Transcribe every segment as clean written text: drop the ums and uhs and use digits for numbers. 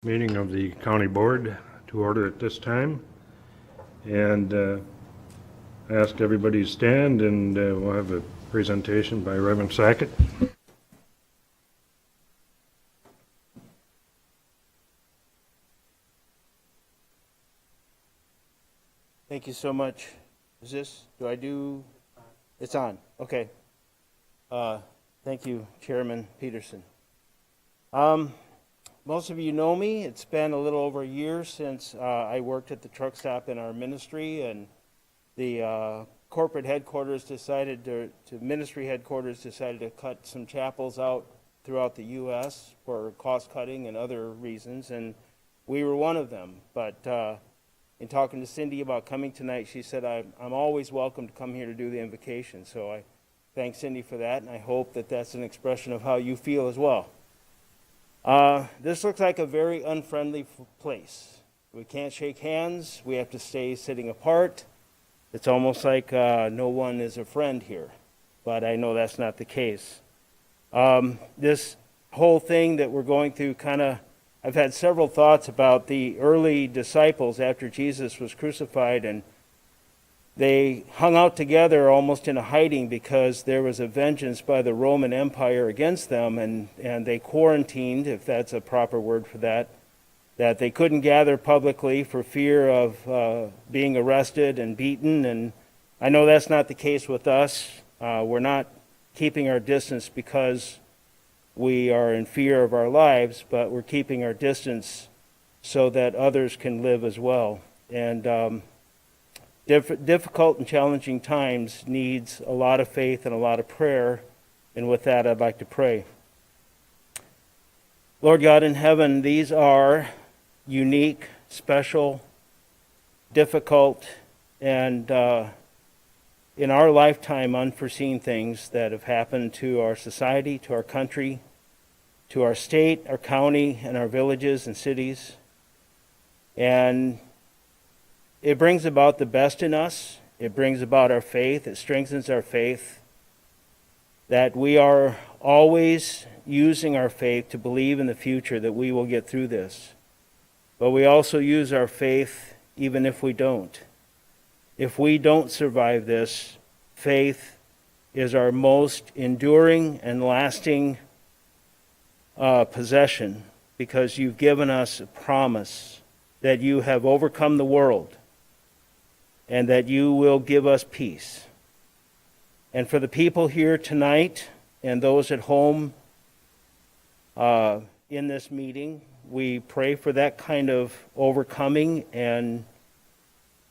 Meeting of the county board to order at this time, and ask everybody to stand, and we'll have a presentation by Reverend Sackett. Thank you so much. It's on, okay. Thank you, Chairman Peterson. Most of you know me. It's been a little over a year since I worked at the truck stop in our ministry, and the corporate headquarters ministry headquarters decided to cut some chapels out throughout the U.S. for cost cutting and other reasons, and we were one of them. But in talking to Cindy about coming tonight, she said, I'm always welcome to come here to do the invocation. So I thank Cindy for that, and I hope that that's an expression of how you feel as well. This looks like a very unfriendly place. We can't shake hands. We have to stay sitting apart. It's almost like no one is a friend here, but I know that's not the case. This whole thing that we're going through I've had several thoughts about the early disciples after Jesus was crucified, and they hung out together almost in a hiding because there was a vengeance by the Roman Empire against them, and they quarantined, if that's a proper word for that they couldn't gather publicly for fear of being arrested and beaten. And I know that's not the case with us. We're not keeping our distance because we are in fear of our lives, but we're keeping our distance so that others can live as well. And difficult and challenging times needs a lot of faith and a lot of prayer. And with that, I'd like to pray. Lord God in heaven, these are unique, special, difficult, and in our lifetime, unforeseen things that have happened to our society, to our country, to our state, our county, and our villages and cities. And it brings about the best in us. It brings about our faith. It strengthens our faith, that we are always using our faith to believe in the future that we will get through this. But we also use our faith even if we don't. If we don't survive this, faith is our most enduring and lasting possession, because you've given us a promise that you have overcome the world and that you will give us peace. And for the people here tonight and those at home in this meeting, we pray for that kind of overcoming and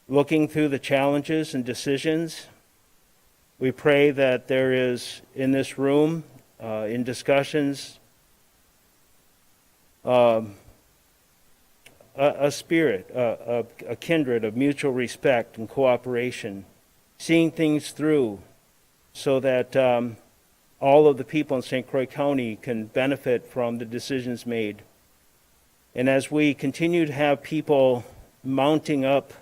looking through the challenges and decisions. We pray that there is in this room, in discussions, a spirit, a kindred of mutual respect and cooperation, seeing things through so that all of the people in St. Croix County can benefit from the decisions made. And as we continue to have people mounting up,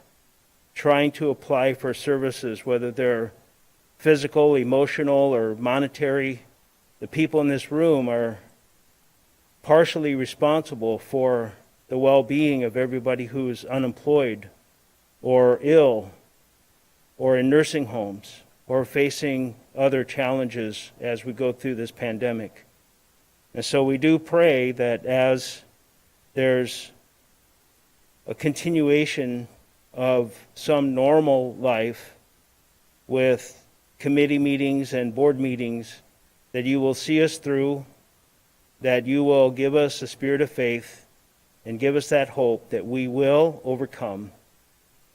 trying to apply for services, whether they're physical, emotional, or monetary, the people in this room are partially responsible for the well-being of everybody who's unemployed or ill or in nursing homes or facing other challenges as we go through this pandemic. And so we do pray that as there's a continuation of some normal life with committee meetings and board meetings, that you will see us through, that you will give us a spirit of faith and give us that hope that we will overcome.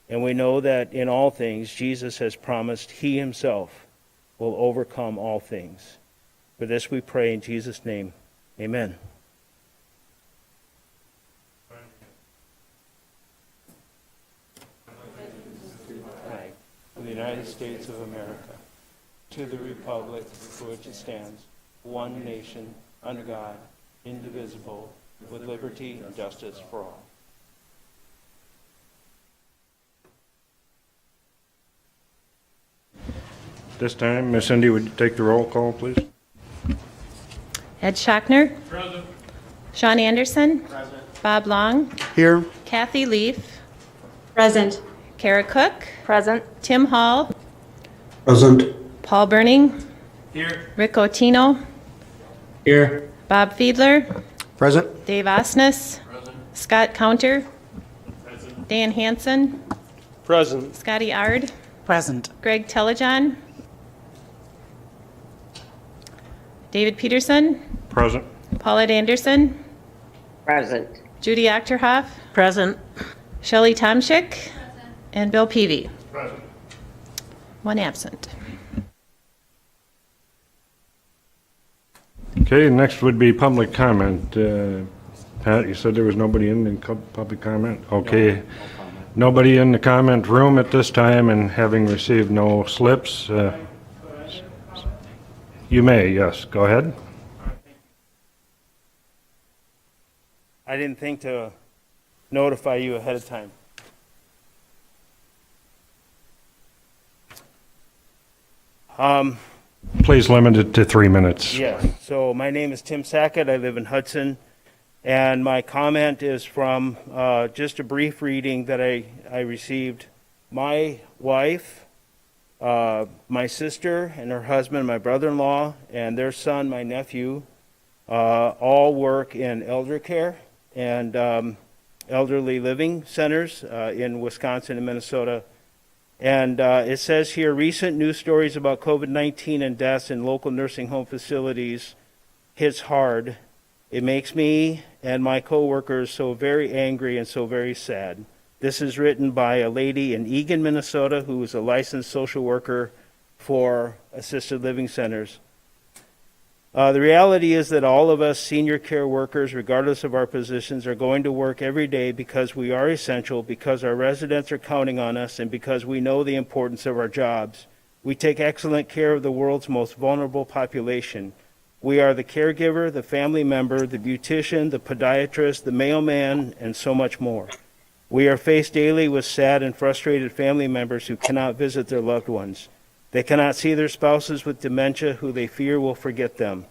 And we know that in all things, Jesus has promised he himself will overcome all things. For this we pray in Jesus' name. Amen. Of the United States of America, to the republic for which it stands, one nation, under God, indivisible, with liberty and justice for all. This time, Ms. Cindy, would you take the roll call, please? Ed Schachner. Present. Sean Anderson. Present. Bob Long, Here. Kathy Leaf, Present. Kara Cook, Present. Tim Hall, Present. Paul Burning, Here. Rick Otino, Here. Bob Fiedler, Present. Dave Osnes, Scott Counter, Dan Hansen, Present. Scotty Ard, Present. Greg Telejohn, David Peterson, Present. Paulette Anderson, Present. Judy Achterhoff, Present. Shelley Tomschick, and Bill Peavy. Present. One absent. Okay, next would be public comment. Pat, you said there was nobody in public comment? Okay. Nobody in the comment room at this time, and having received no slips, you may, yes, go ahead. I didn't think to notify you ahead of time. Please limit it to 3 minutes. Yes, so my name is Tim Sackett, I live in Hudson, and my comment is from just a brief reading that I received. My wife, my sister and her husband, my brother-in-law, and their son, my nephew, all work in elder care and elderly living centers in Wisconsin and Minnesota. And it says here, recent news stories about COVID-19 and deaths in local nursing home facilities hits hard. It makes me and my coworkers so very angry and so very sad. This is written by a lady in Eagan, Minnesota, who is a licensed social worker for assisted living centers. The reality is that all of us senior care workers, regardless of our positions, are going to work every day because we are essential, because our residents are counting on us, and because we know the importance of our jobs. We take excellent care of the world's most vulnerable population. We are the caregiver, the family member, the beautician, the podiatrist, the mailman, and so much more. We are faced daily with sad and frustrated family members who cannot visit their loved ones. They cannot see their spouses with dementia who they fear will forget them.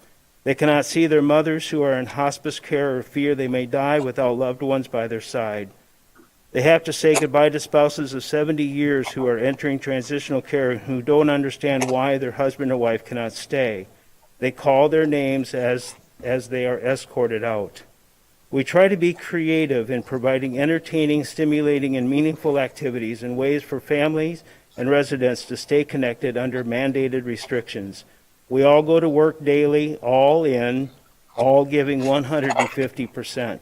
They cannot see their mothers who are in hospice care or fear they may die without loved ones by their side. They have to say goodbye to spouses of 70 years who are entering transitional care and who don't understand why their husband or wife cannot stay. They call their names as they are escorted out. We try to be creative in providing entertaining, stimulating, and meaningful activities and ways for families and residents to stay connected under mandated restrictions. We all go to work daily, all in, all giving 150%.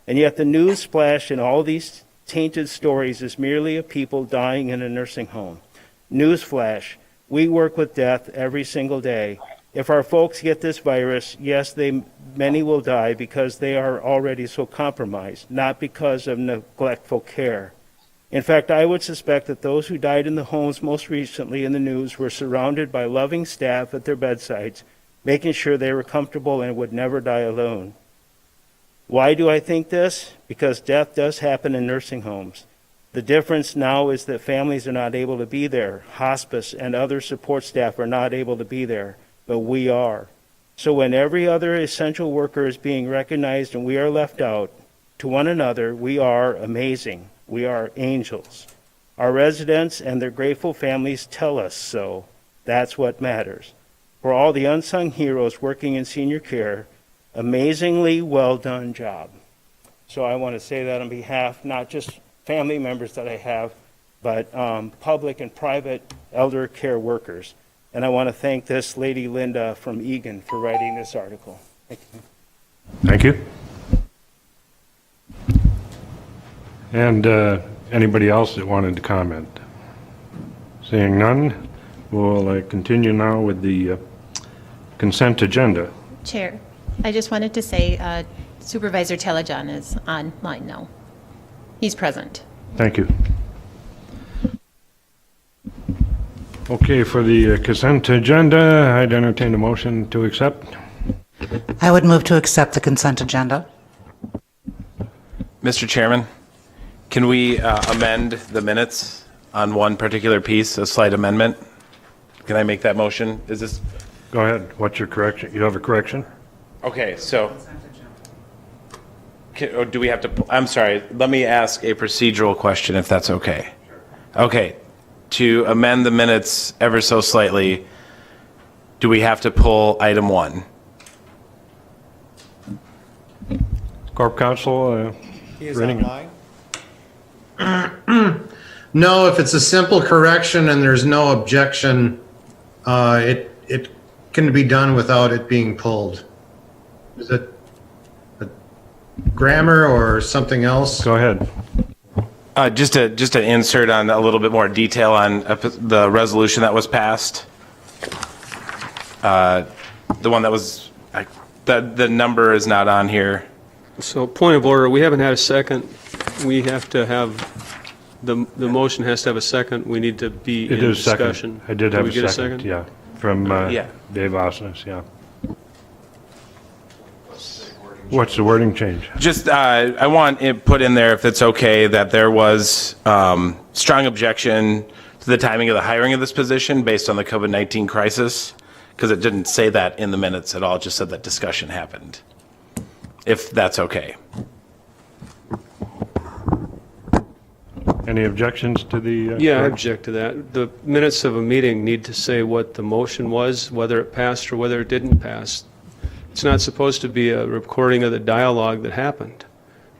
And yet the news splash in all these tainted stories is merely of people dying in a nursing home. Newsflash, we work with death every single day. If our folks get this virus, yes, many will die because they are already so compromised, not because of neglectful care. In fact, I would suspect that those who died in the homes most recently in the news were surrounded by loving staff at their bedsides, making sure they were comfortable and would never die alone. Why do I think this? Because death does happen in nursing homes. The difference now is that families are not able to be there. Hospice and other support staff are not able to be there, but we are. So when every other essential worker is being recognized and we are left out, to one another, we are amazing. We are angels. Our residents and their grateful families tell us so. That's what matters. For all the unsung heroes working in senior care, amazingly well done job. So I want to say that on behalf, not just family members that I have, but public and private elder care workers. And I want to thank this lady, Linda, from Eagan, for writing this article. Thank you. Thank you. And anybody else that wanted to comment? Seeing none, we'll continue now with the consent agenda. Chair, I just wanted to say Supervisor Telejohn is online now. He's present. Thank you. Okay, for the consent agenda, I'd entertain a motion to accept. I would move to accept the consent agenda. Mr. Chairman, can we amend the minutes on one particular piece, a slight amendment? Can I make that motion? Is this, Go ahead. What's your correction? You have a correction? okay, so, Or do we have to, I'm sorry, let me ask a procedural question if that's okay. Okay, to amend the minutes ever so slightly, do we have to pull item 1? Corp Counsel, reading it. No, if it's a simple correction and there's no objection, it can be done without it being pulled. Is it a grammar or something else? Go ahead. Just to insert on a little bit more detail on the resolution that was passed. The one that was, the number is not on here. So point of order, we haven't had a second. We have to have, the motion has to have a second. We need to be It in is second. discussion. I did Can have we a get a second, second? yeah, from Yeah. Dave Osnes, yeah. What's the wording change? Just, I want it put in there, if it's okay, that there was strong objection to the timing of the hiring of this position based on the COVID-19 crisis, because it didn't say that in the minutes at all, it just said that discussion happened, if that's okay. Any objections to the? Yeah, I object to that. The minutes of a meeting need to say what the motion was, whether it passed or whether it didn't pass. It's not supposed to be a recording of the dialogue that happened.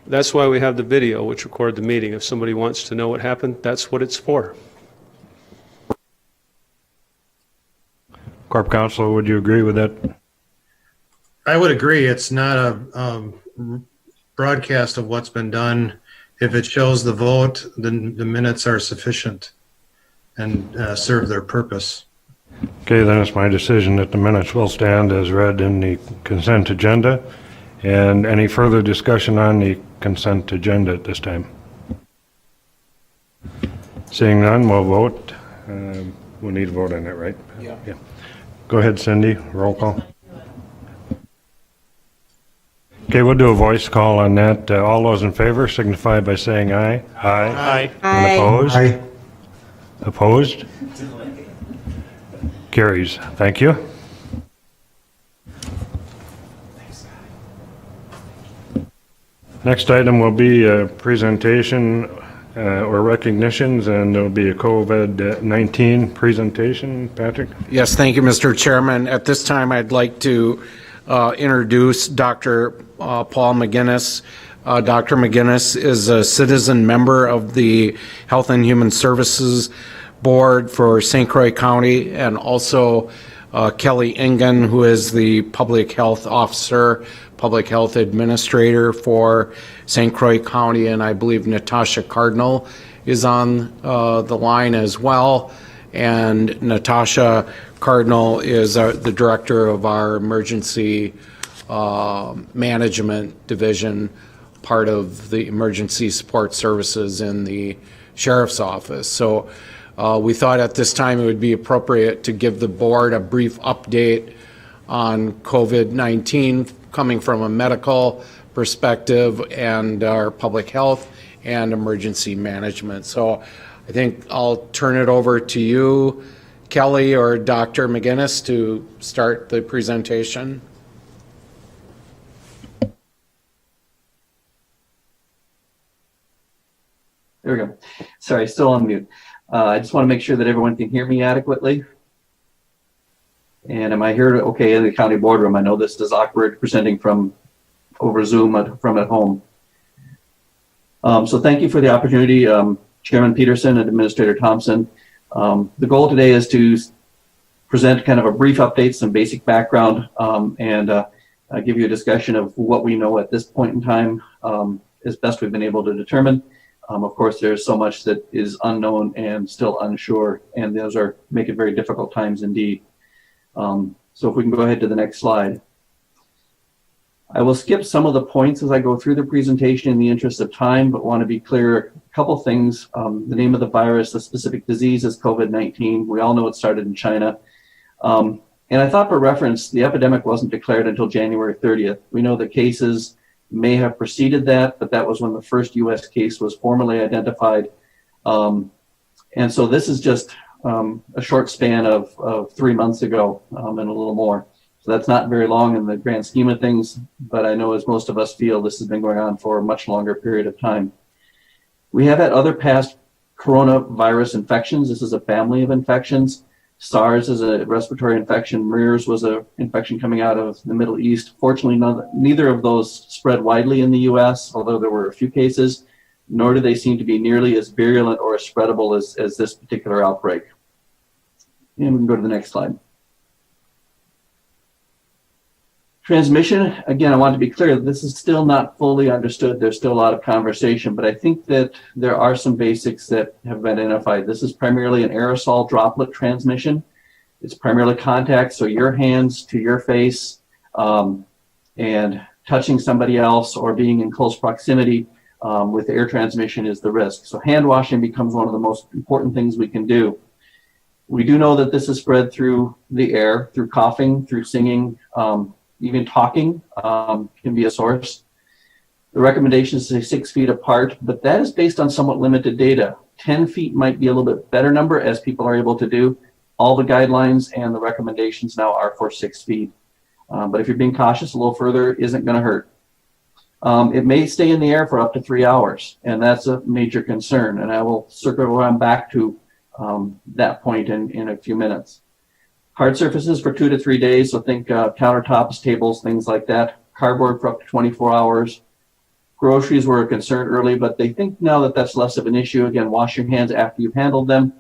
That's why we have the video, which record the meeting. If somebody wants to know what happened, that's what it's for. Corp Counsel, would you agree with that? I would agree. It's not a broadcast of what's been done. If it shows the vote, then the minutes are sufficient and serve their purpose. Okay, then it's my decision that the minutes will stand as read in the consent agenda. And any further discussion on the consent agenda at this time? Seeing none, we'll vote. We'll need a vote on that, right? Yeah. Go ahead, Cindy, roll call. Okay, we'll do a voice call on that. All those in favor signify by saying aye. Aye. And opposed? Aye. Opposed? Carries. Thank you. Next item will be a presentation or recognitions, and there'll be a COVID-19 presentation. Patrick? Yes, thank you, Mr. Chairman. At this time, I'd like to introduce Dr. Paul McGinnis. Dr. McGinnis is a citizen member of the Health and Human Services Board for St. Croix County, and also Kelly Engen, who is the Public Health Officer, Public Health Administrator for St. Croix County, and I believe Natasha Cardinal is on the line as well. And Natasha Cardinal is the Director of our Emergency Management Division, part of the Emergency Support Services in the Sheriff's Office. So we thought at this time it would be appropriate to give the board a brief update on COVID-19 coming from a medical perspective and our public health and emergency management. So I think I'll turn it over to you, Kelly or Dr. McGinnis, to start the presentation. There we go. Sorry, still on mute. I just want to make sure that everyone can hear me adequately. And am I here okay in the county boardroom? I know this is awkward presenting from over Zoom from at home. So thank you for the opportunity, Chairman Peterson and Administrator Thompson. The goal today is to present kind of a brief update, some basic background, and give you a discussion of what we know at this point in time, as best we've been able to determine. Of course, there's so much that is unknown and still unsure, and those make it very difficult times indeed. So if we can go ahead to the next slide. I will skip some of the points as I go through the presentation in the interest of time, but want to be clear a couple things. The name of the virus, the specific disease is COVID-19. We all know it started in China. And I thought for reference, the epidemic wasn't declared until January 30th. We know that cases may have preceded that, but that was when the first US case was formally identified. And so this is just a short span of 3 months ago and a little more. So that's not very long in the grand scheme of things, but I know as most of us feel, this has been going on for a much longer period of time. We have had other past coronavirus infections. This is a family of infections. SARS is a respiratory infection. MERS was an infection coming out of the Middle East. Fortunately, neither of those spread widely in the U.S., although there were a few cases, nor do they seem to be nearly as virulent or as spreadable as this particular outbreak. And we can go to the next slide. Transmission, again, I want to be clear, this is still not fully understood. There's still a lot of conversation, but I think that there are some basics that have been identified. This is primarily an aerosol droplet transmission. It's primarily contact, so your hands to your face and touching somebody else or being in close proximity with air transmission is the risk. So hand washing becomes one of the most important things we can do. We do know that this is spread through the air, through coughing, through singing, even talking can be a source. The recommendations say 6 feet apart, but that is based on somewhat limited data. 10 feet might be a little bit better number as people are able to do. All the guidelines and the recommendations now are for 6 feet. But if you're being cautious, a little further isn't going to hurt. It may stay in the air for up to 3 hours, and that's a major concern. And I will circle around back to that point in a few minutes. Hard surfaces for 2 to 3 days, so think countertops, tables, things like that. Cardboard for up to 24 hours. Groceries were a concern early, but they think now that that's less of an issue. Again, wash your hands after you've handled them.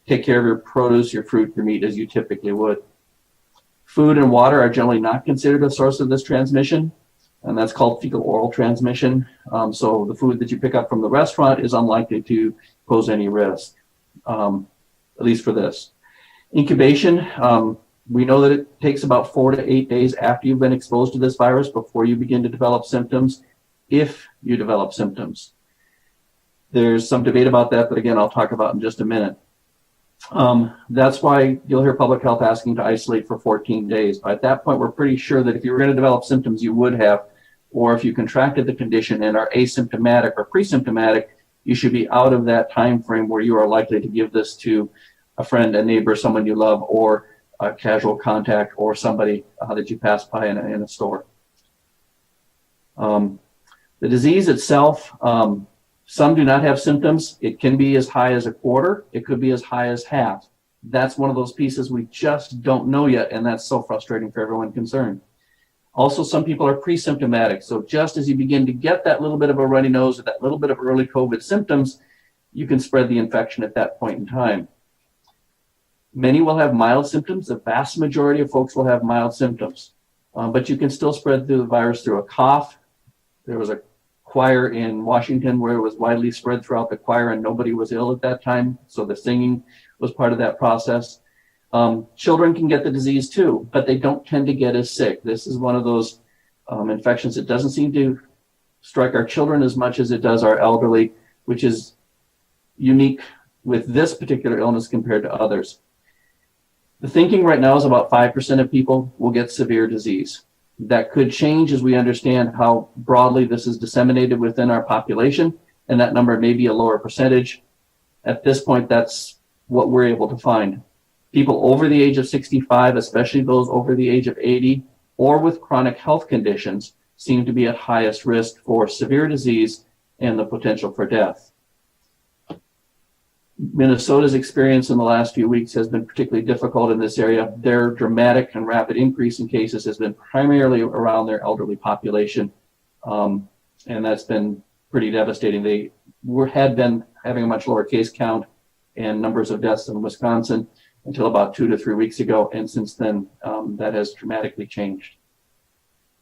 Take care of your produce, your fruit, your meat as you typically would. Food and water are generally not considered a source of this transmission, and that's called fecal-oral transmission. So the food that you pick up from the restaurant is unlikely to pose any risk, at least for this. Incubation, we know that it takes about 4 to 8 days after you've been exposed to this virus before you begin to develop symptoms, if you develop symptoms. There's some debate about that, but again, I'll talk about in just a minute. That's why you'll hear public health asking to isolate for 14 days. But at that point, we're pretty sure that if you were going to develop symptoms, you would have, or if you contracted the condition and are asymptomatic or pre-symptomatic, you should be out of that time frame where you are likely to give this to a friend, a neighbor, someone you love, or a casual contact, or somebody that you pass by in a store. The disease itself, some do not have symptoms. It can be as high as a quarter. It could be as high as half. That's one of those pieces we just don't know yet, and that's so frustrating for everyone concerned. Also, some people are pre-symptomatic. So just as you begin to get that little bit of a runny nose or that little bit of early COVID symptoms, you can spread the infection at that point in time. Many will have mild symptoms. The vast majority of folks will have mild symptoms, but you can still spread the virus through a cough. There was a choir in Washington where it was widely spread throughout the choir and nobody was ill at that time. So the singing was part of that process. Children can get the disease too, but they don't tend to get as sick. This is one of those infections that doesn't seem to strike our children as much as it does our elderly, which is unique with this particular illness compared to others. The thinking right now is about 5% of people will get severe disease. That could change as we understand how broadly this is disseminated within our population, and that number may be a lower percentage. At this point, that's what we're able to find. People over the age of 65, especially those over the age of 80, or with chronic health conditions, seem to be at highest risk for severe disease and the potential for death. Minnesota's experience in the last few weeks has been particularly difficult in this area. Their dramatic and rapid increase in cases has been primarily around their elderly population, and that's been pretty devastating. They had been having a much lower case count and numbers of deaths in Wisconsin until about 2 to 3 weeks ago, and since then, that has dramatically changed.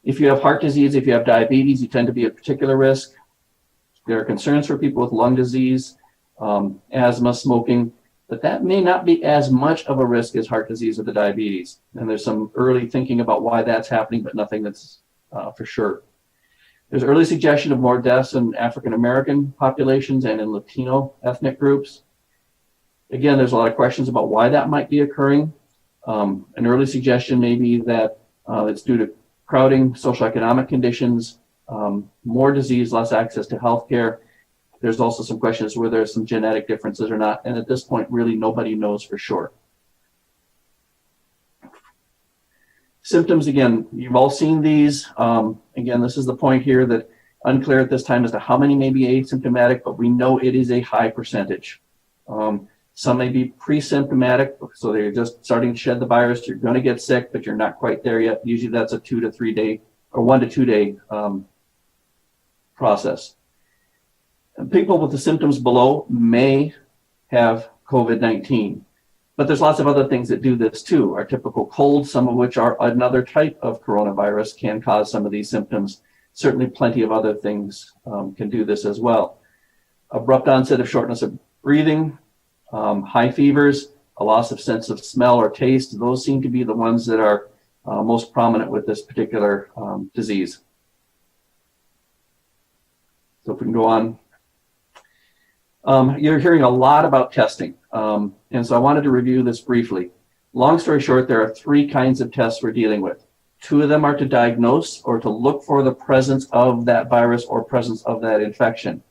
If you have heart disease, if you have diabetes, you tend to be at particular risk. There are concerns for people with lung disease, asthma, smoking, but that may not be as much of a risk as heart disease or the diabetes. And there's some early thinking about why that's happening, but nothing that's for sure. There's early suggestion of more deaths in African American populations and in Latino ethnic groups. Again, there's a lot of questions about why that might be occurring. An early suggestion may be that it's due to crowding, socioeconomic conditions, more disease, less access to healthcare. There's also some questions whether there's some genetic differences or not. And at this point, really nobody knows for sure. Symptoms, again, you've all seen these. Again, this is the point here that unclear at this time as to how many may be asymptomatic, but we know it is a high percentage. Some may be pre-symptomatic, so they're just starting to shed the virus. You're going to get sick, but you're not quite there yet. Usually that's a 2 to 3 day or 1 to 2 day process. And people with the symptoms below may have COVID-19. But there's lots of other things that do this too. Our typical cold, some of which are another type of coronavirus, can cause some of these symptoms. Certainly plenty of other things can do this as well. Abrupt onset of shortness of breathing, high fevers, a loss of sense of smell or taste. Those seem to be the ones that are most prominent with this particular disease. So if we can go on. You're hearing a lot about testing, and so I wanted to review this briefly. Long story short, there are 3 kinds of tests we're dealing with. 2 of them are to diagnose or to look for the presence of that virus or presence of that infection.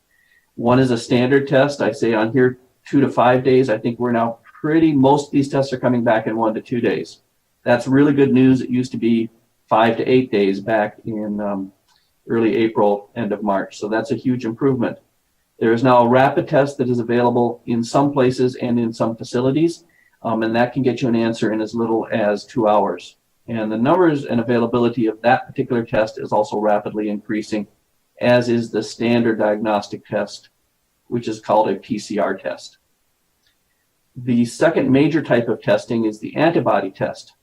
One is a standard test. I say on here 2 to 5 days. I think we're now most of these tests are coming back in 1 to 2 days. That's really good news. It used to be 5 to 8 days back in early April, end of March. So that's a huge improvement. There is now a rapid test that is available in some places and in some facilities, and that can get you an answer in as little as 2 hours. And the numbers and availability of that particular test is also rapidly increasing, as is the standard diagnostic test, which is called a PCR test. The second major type of testing is the antibody test.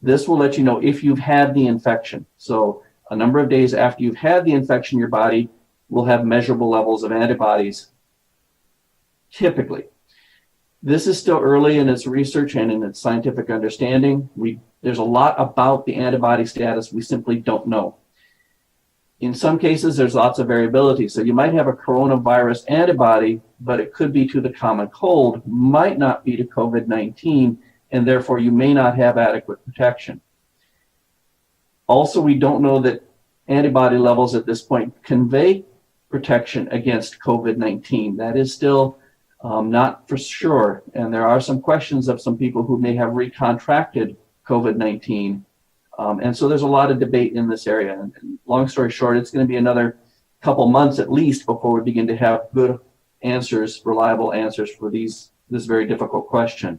This will let you know if you've had the infection. So a number of days after you've had the infection, your body will have measurable levels of antibodies, typically. This is still early in its research and in its scientific understanding. There's a lot about the antibody status we simply don't know. In some cases, there's lots of variability. So you might have a coronavirus antibody, but it could be to the common cold, might not be to COVID-19, and therefore you may not have adequate protection. Also, we don't know that antibody levels at this point convey protection against COVID-19. That is still not for sure. And there are some questions of some people who may have recontracted COVID-19. And so there's a lot of debate in this area. And long story short, it's going to be another couple months at least before we begin to have good answers, reliable answers for this very difficult question.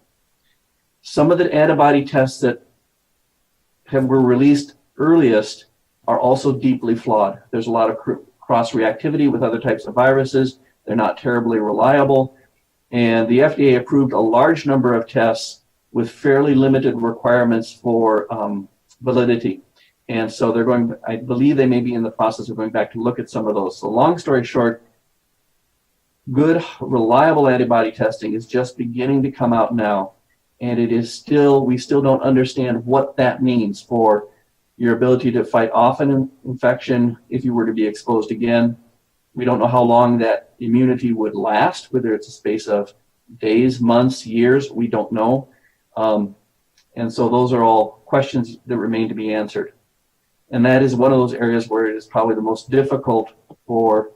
Some of the antibody tests that were released earliest are also deeply flawed. There's a lot of cross-reactivity with other types of viruses. They're not terribly reliable. And the FDA approved a large number of tests with fairly limited requirements for validity. And so I believe they may be in the process of going back to look at some of those. So long story short, good, reliable antibody testing is just beginning to come out now. And we still don't understand what that means for your ability to fight off an infection if you were to be exposed again. We don't know how long that immunity would last, whether it's a space of days, months, years, we don't know. And so those are all questions that remain to be answered. And that is one of those areas where it is probably the most difficult for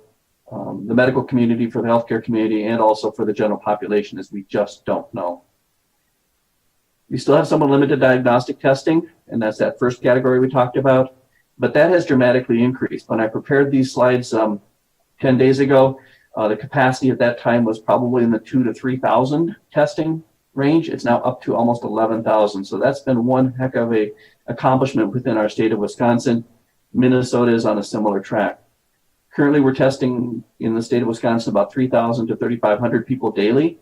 the medical community, for the healthcare community, and also for the general population, is we just don't know. We still have some limited diagnostic testing, and that's that first category we talked about, but that has dramatically increased. When I prepared these slides 10 days ago, the capacity at that time was probably in the 2,000 to 3,000 testing range. It's now up to almost 11,000. So that's been one heck of a accomplishment within our state of Wisconsin. Minnesota is on a similar track. Currently, we're testing in the state of Wisconsin about 3,000 to 3,500 people daily.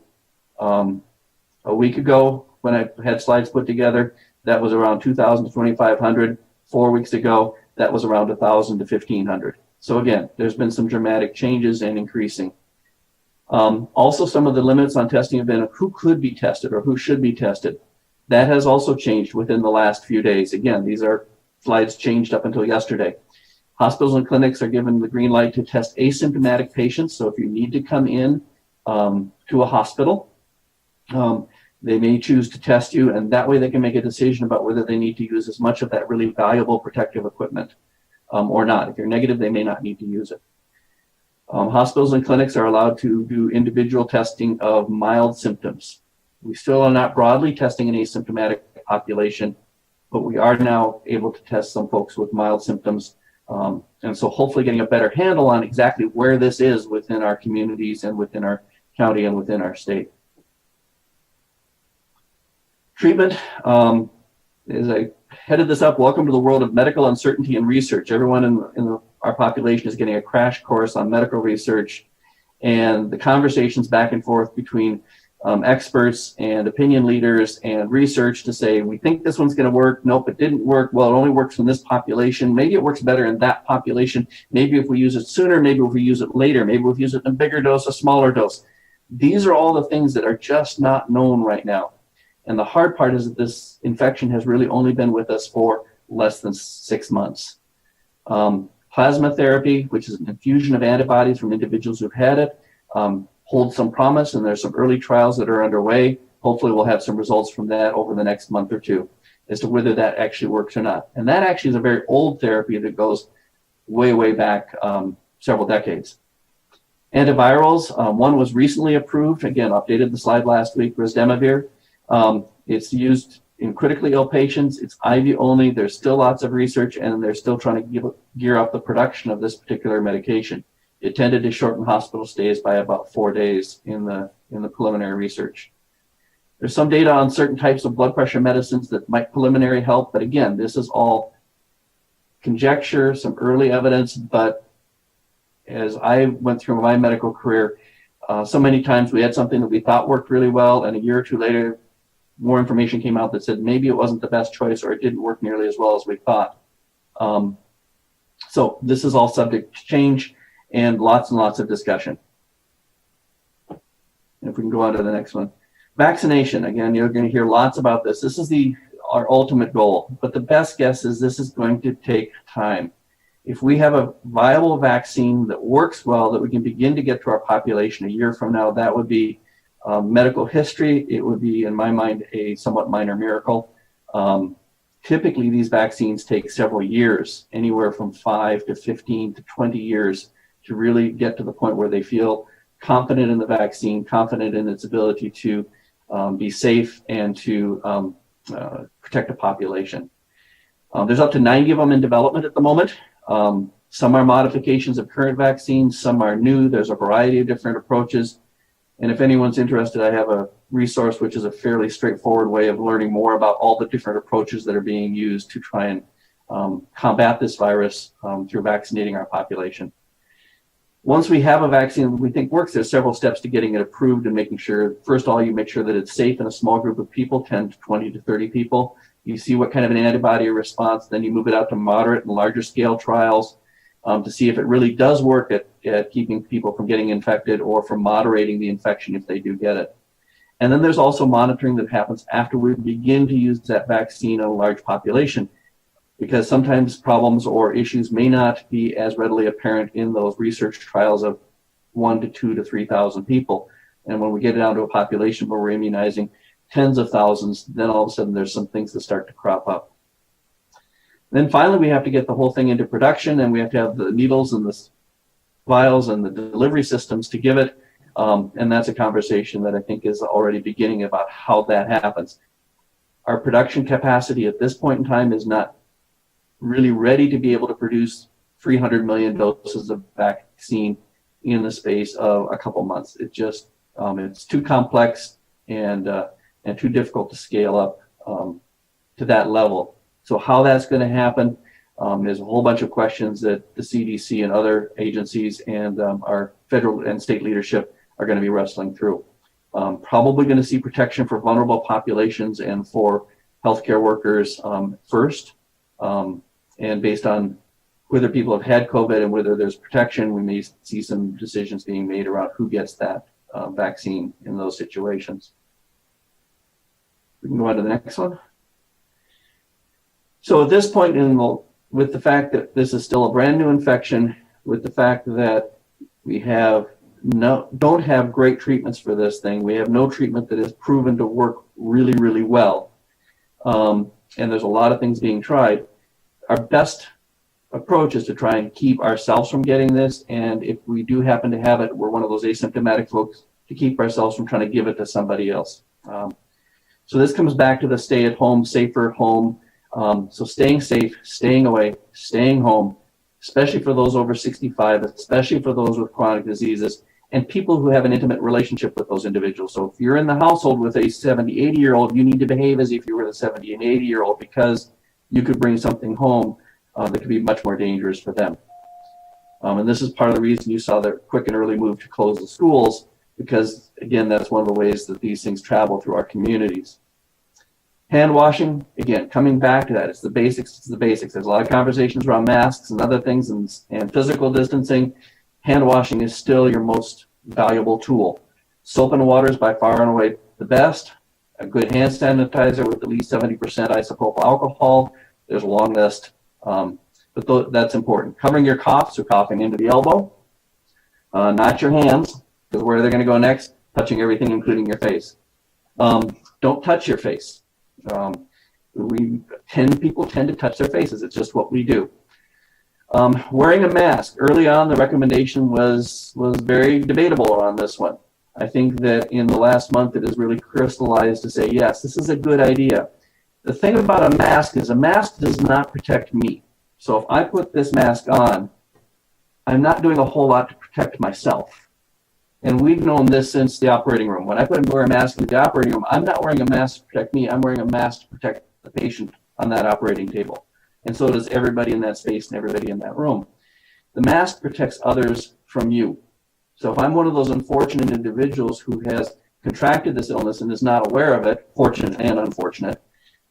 A week ago, when I had slides put together, that was around 2,000 to 2,500. 4 weeks ago, that was around 1,000 to 1,500. So again, there's been some dramatic changes and increasing. Also, some of the limits on testing have been who could be tested or who should be tested. That has also changed within the last few days. Again, these are slides changed up until yesterday. Hospitals and clinics are given the green light to test asymptomatic patients. So if you need to come in to a hospital, they may choose to test you, and that way they can make a decision about whether they need to use as much of that really valuable protective equipment or not. If you're negative, they may not need to use it. Hospitals and clinics are allowed to do individual testing of mild symptoms. We still are not broadly testing an asymptomatic population, but we are now able to test some folks with mild symptoms. And so hopefully getting a better handle on exactly where this is within our communities and within our county and within our state. Treatment, as I headed this up, welcome to the world of medical uncertainty and research. Everyone in our population is getting a crash course on medical research, and the conversations back and forth between experts and opinion leaders and research to say, we think this one's going to work. Nope, it didn't work. Well, it only works in this population. Maybe it works better in that population. Maybe if we use it sooner, maybe if we use it later, maybe if we use it in a bigger dose, a smaller dose. These are all the things that are just not known right now. And the hard part is that this infection has really only been with us for less than 6 months. Plasma therapy, which is an infusion of antibodies from individuals who've had it, holds some promise, and there's some early trials that are underway. Hopefully we'll have some results from that over the next month or two as to whether that actually works or not. And that actually is a very old therapy that goes way, way back several decades. Antivirals, one was recently approved, again, updated the slide last week, Remdesivir. It's used in critically ill patients. It's IV only. There's still lots of research, and they're still trying to gear up the production of this particular medication. It tended to shorten hospital stays by about 4 days in the preliminary research. There's some data on certain types of blood pressure medicines that might preliminary help, but again, this is all conjecture, some early evidence, but as I went through my medical career, so many times we had something that we thought worked really well, and a year or two later, more information came out that said maybe it wasn't the best choice or it didn't work nearly as well as we thought. So this is all subject to change and lots of discussion. And if we can go on to the next one. Vaccination, again, you're going to hear lots about this. This is our ultimate goal, but the best guess is this is going to take time. If we have a viable vaccine that works well, that we can begin to get to our population a year from now, that would be medical history. It would be, in my mind, a somewhat minor miracle. Typically, these vaccines take several years, anywhere from 5 to 15 to 20 years to really get to the point where they feel confident in the vaccine, confident in its ability to be safe and to protect the population. There's up to 90 of them in development at the moment. Some are modifications of current vaccines, some are new. There's a variety of different approaches. And if anyone's interested, I have a resource which is a fairly straightforward way of learning more about all the different approaches that are being used to try and combat this virus through vaccinating our population. Once we have a vaccine that we think works, there's several steps to getting it approved and making sure, first of all, you make sure that it's safe in a small group of people, 10 to 20 to 30 people. You see what kind of an antibody response, then you move it out to moderate and larger scale trials to see if it really does work at keeping people from getting infected or from moderating the infection if they do get it. And then there's also monitoring that happens after we begin to use that vaccine in a large population, because sometimes problems or issues may not be as readily apparent in those research trials of 1 to 2 to 3,000 people. And when we get it down to a population where we're immunizing tens of thousands, then all of a sudden there's some things that start to crop up. Then finally, we have to get the whole thing into production, and we have to have the needles and the vials and the delivery systems to give it. And that's a conversation that I think is already beginning about how that happens. Our production capacity at this point in time is not really ready to be able to produce 300 million doses of vaccine in the space of a couple months. It just, it's too complex and too difficult to scale up to that level. So how that's going to happen, there's a whole bunch of questions that the CDC and other agencies and our federal and state leadership are going to be wrestling through. Probably going to see protection for vulnerable populations and for healthcare workers first. And based on whether people have had COVID and whether there's protection, we may see some decisions being made around who gets that vaccine in those situations. We can go on to the next one. So at this point, with the fact that this is still a brand new infection, with the fact that we don't have great treatments for this thing, we have no treatment that is proven to work really, really well, and there's a lot of things being tried, our best approach is to try and keep ourselves from getting this, and if we do happen to have it, we're one of those asymptomatic folks, to keep ourselves from trying to give it to somebody else. So this comes back to the stay at home, safer at home. So staying safe, staying away, staying home, especially for those over 65, especially for those with chronic diseases, and people who have an intimate relationship with those individuals. So if you're in the household with a 70, 80-year-old, you need to behave as if you were the 70 and 80-year-old, because you could bring something home that could be much more dangerous for them. And this is part of the reason you saw the quick and early move to close the schools, because, again, that's one of the ways that these things travel through our communities. Hand washing, again, coming back to that, it's the basics, it's the basics. There's a lot of conversations around masks and other things and physical distancing. Hand washing is still your most valuable tool. Soap and water is by far and away the best. A good hand sanitizer with at least 70% isopropyl alcohol. There's a long list, but that's important. Covering your cough, so coughing into the elbow, not your hands, because where they're going to go next, touching everything, including your face. Don't touch your face. People tend to touch their faces. It's just what we do. Wearing a mask. Early on, the recommendation was very debatable on this one. I think that in the last month, it has really crystallized to say, yes, this is a good idea. The thing about a mask is a mask does not protect me. So if I put this mask on, I'm not doing a whole lot to protect myself. And we've known this since the operating room. When I wear a mask in the operating room, I'm not wearing a mask to protect me. I'm wearing a mask to protect the patient on that operating table. And so does everybody in that space and everybody in that room. The mask protects others from you. So if I'm one of those unfortunate individuals who has contracted this illness and is not aware of it, fortunate and unfortunate,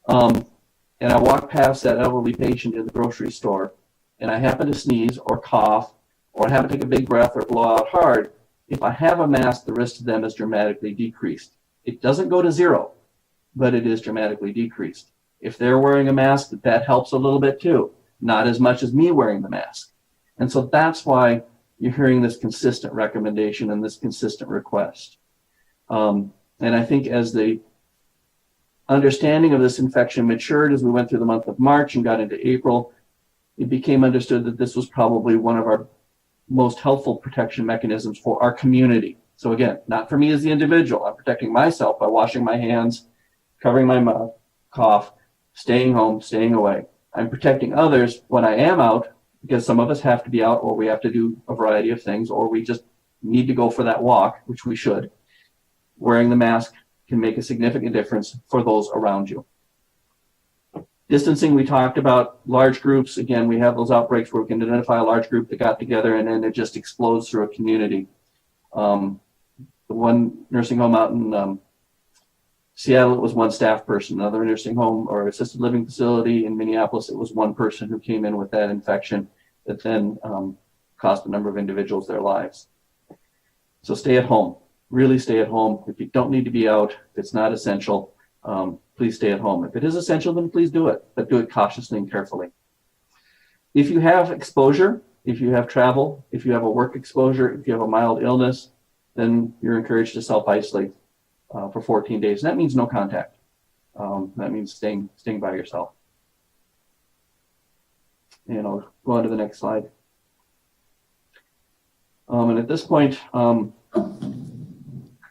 and I walk past that elderly patient in the grocery store, and I happen to sneeze or cough, or I happen to take a big breath or blow out hard, if I have a mask, the risk to them is dramatically decreased. It doesn't go to zero, but it is dramatically decreased. If they're wearing a mask, that helps a little bit too, not as much as me wearing the mask. And so that's why you're hearing this consistent recommendation and this consistent request. And I think as the understanding of this infection matured as we went through the month of March and got into April, it became understood that this was probably one of our most helpful protection mechanisms for our community. So again, not for me as the individual. I'm protecting myself by washing my hands, covering my mouth, cough, staying home, staying away. I'm protecting others when I am out, because some of us have to be out, or we have to do a variety of things, or we just need to go for that walk, which we should. Wearing the mask can make a significant difference for those around you. Distancing, we talked about. Large groups, again, we have those outbreaks where we can identify a large group that got together and then it just explodes through a community. The one nursing home out in Seattle, it was one staff person. Another nursing home or assisted living facility in Minneapolis, it was one person who came in with that infection that then cost a number of individuals their lives. So stay at home. Really stay at home. If you don't need to be out, if it's not essential, please stay at home. If it is essential, then please do it, but do it cautiously and carefully. If you have exposure, if you have travel, if you have a work exposure, if you have a mild illness, then you're encouraged to self-isolate for 14 days. And that means no contact. That means staying by yourself. And I'll go on to the next slide. And at this point,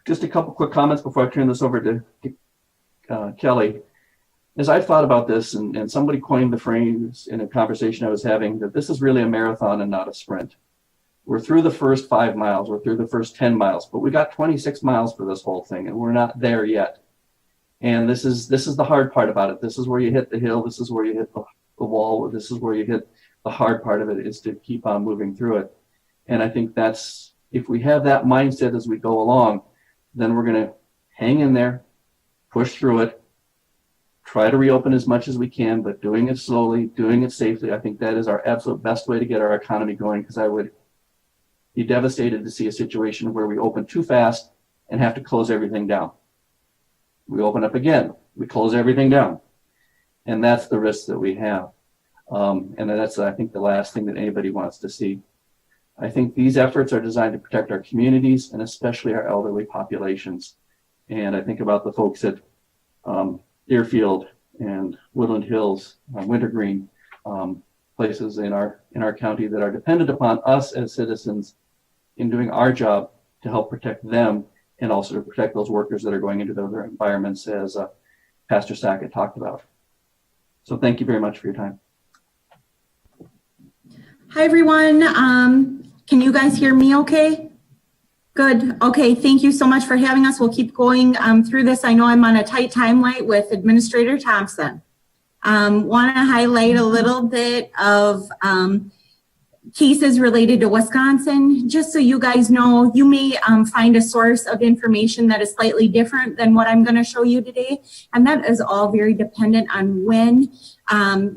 just a couple quick comments before I turn this over to Kelly. As I thought about this, and somebody coined the phrase in a conversation I was having, that this is really a marathon and not a sprint. We're through the first 5 miles, we're through the first 10 miles, but we got 26 miles for this whole thing, and we're not there yet. And this is the hard part about it. This is where you hit the hill, this is where you hit the wall, this is where you hit the hard part of it, is to keep on moving through it. And I think that's, if we have that mindset as we go along, then we're going to hang in there, push through it, try to reopen as much as we can, but doing it slowly, doing it safely. I think that is our absolute best way to get our economy going, because I would be devastated to see a situation where we open too fast and have to close everything down. We open up again, we close everything down. And that's the risk that we have. And that's, I think, the last thing that anybody wants to see. I think these efforts are designed to protect our communities and especially our elderly populations. And I think about the folks at Deerfield and Woodland Hills, Wintergreen, places in our county that are dependent upon us as citizens in doing our job to help protect them and also to protect those workers that are going into those environments, as Pastor Sackett talked about. So thank you very much for your time. Hi, everyone. Can you guys hear me okay? Good. Okay, thank you so much for having us. We'll keep going through this. I know I'm on a tight timeline with Administrator Thompson. Want to highlight a little bit of cases related to Wisconsin. Just so you guys know, you may find a source of information that is slightly different than what I'm going to show you today. And that is all very dependent on when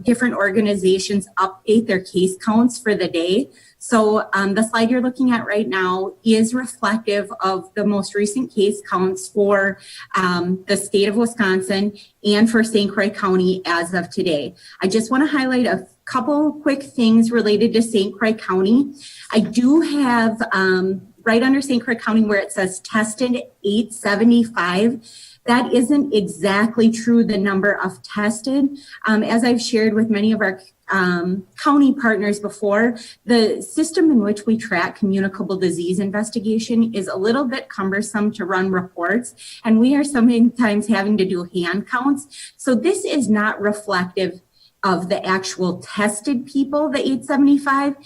different organizations update their case counts for the day. So the slide you're looking at right now is reflective of the most recent case counts for the state of Wisconsin and for St. Croix County as of today. I just want to highlight a couple quick things related to St. Croix County. I do have right under St. Croix County where it says tested 875. That isn't exactly true, the number of tested. As I've shared with many of our county partners before, the system in which we track communicable disease investigation is a little bit cumbersome to run reports, and we are sometimes having to do hand counts. So this is not reflective of the actual tested people, the 875.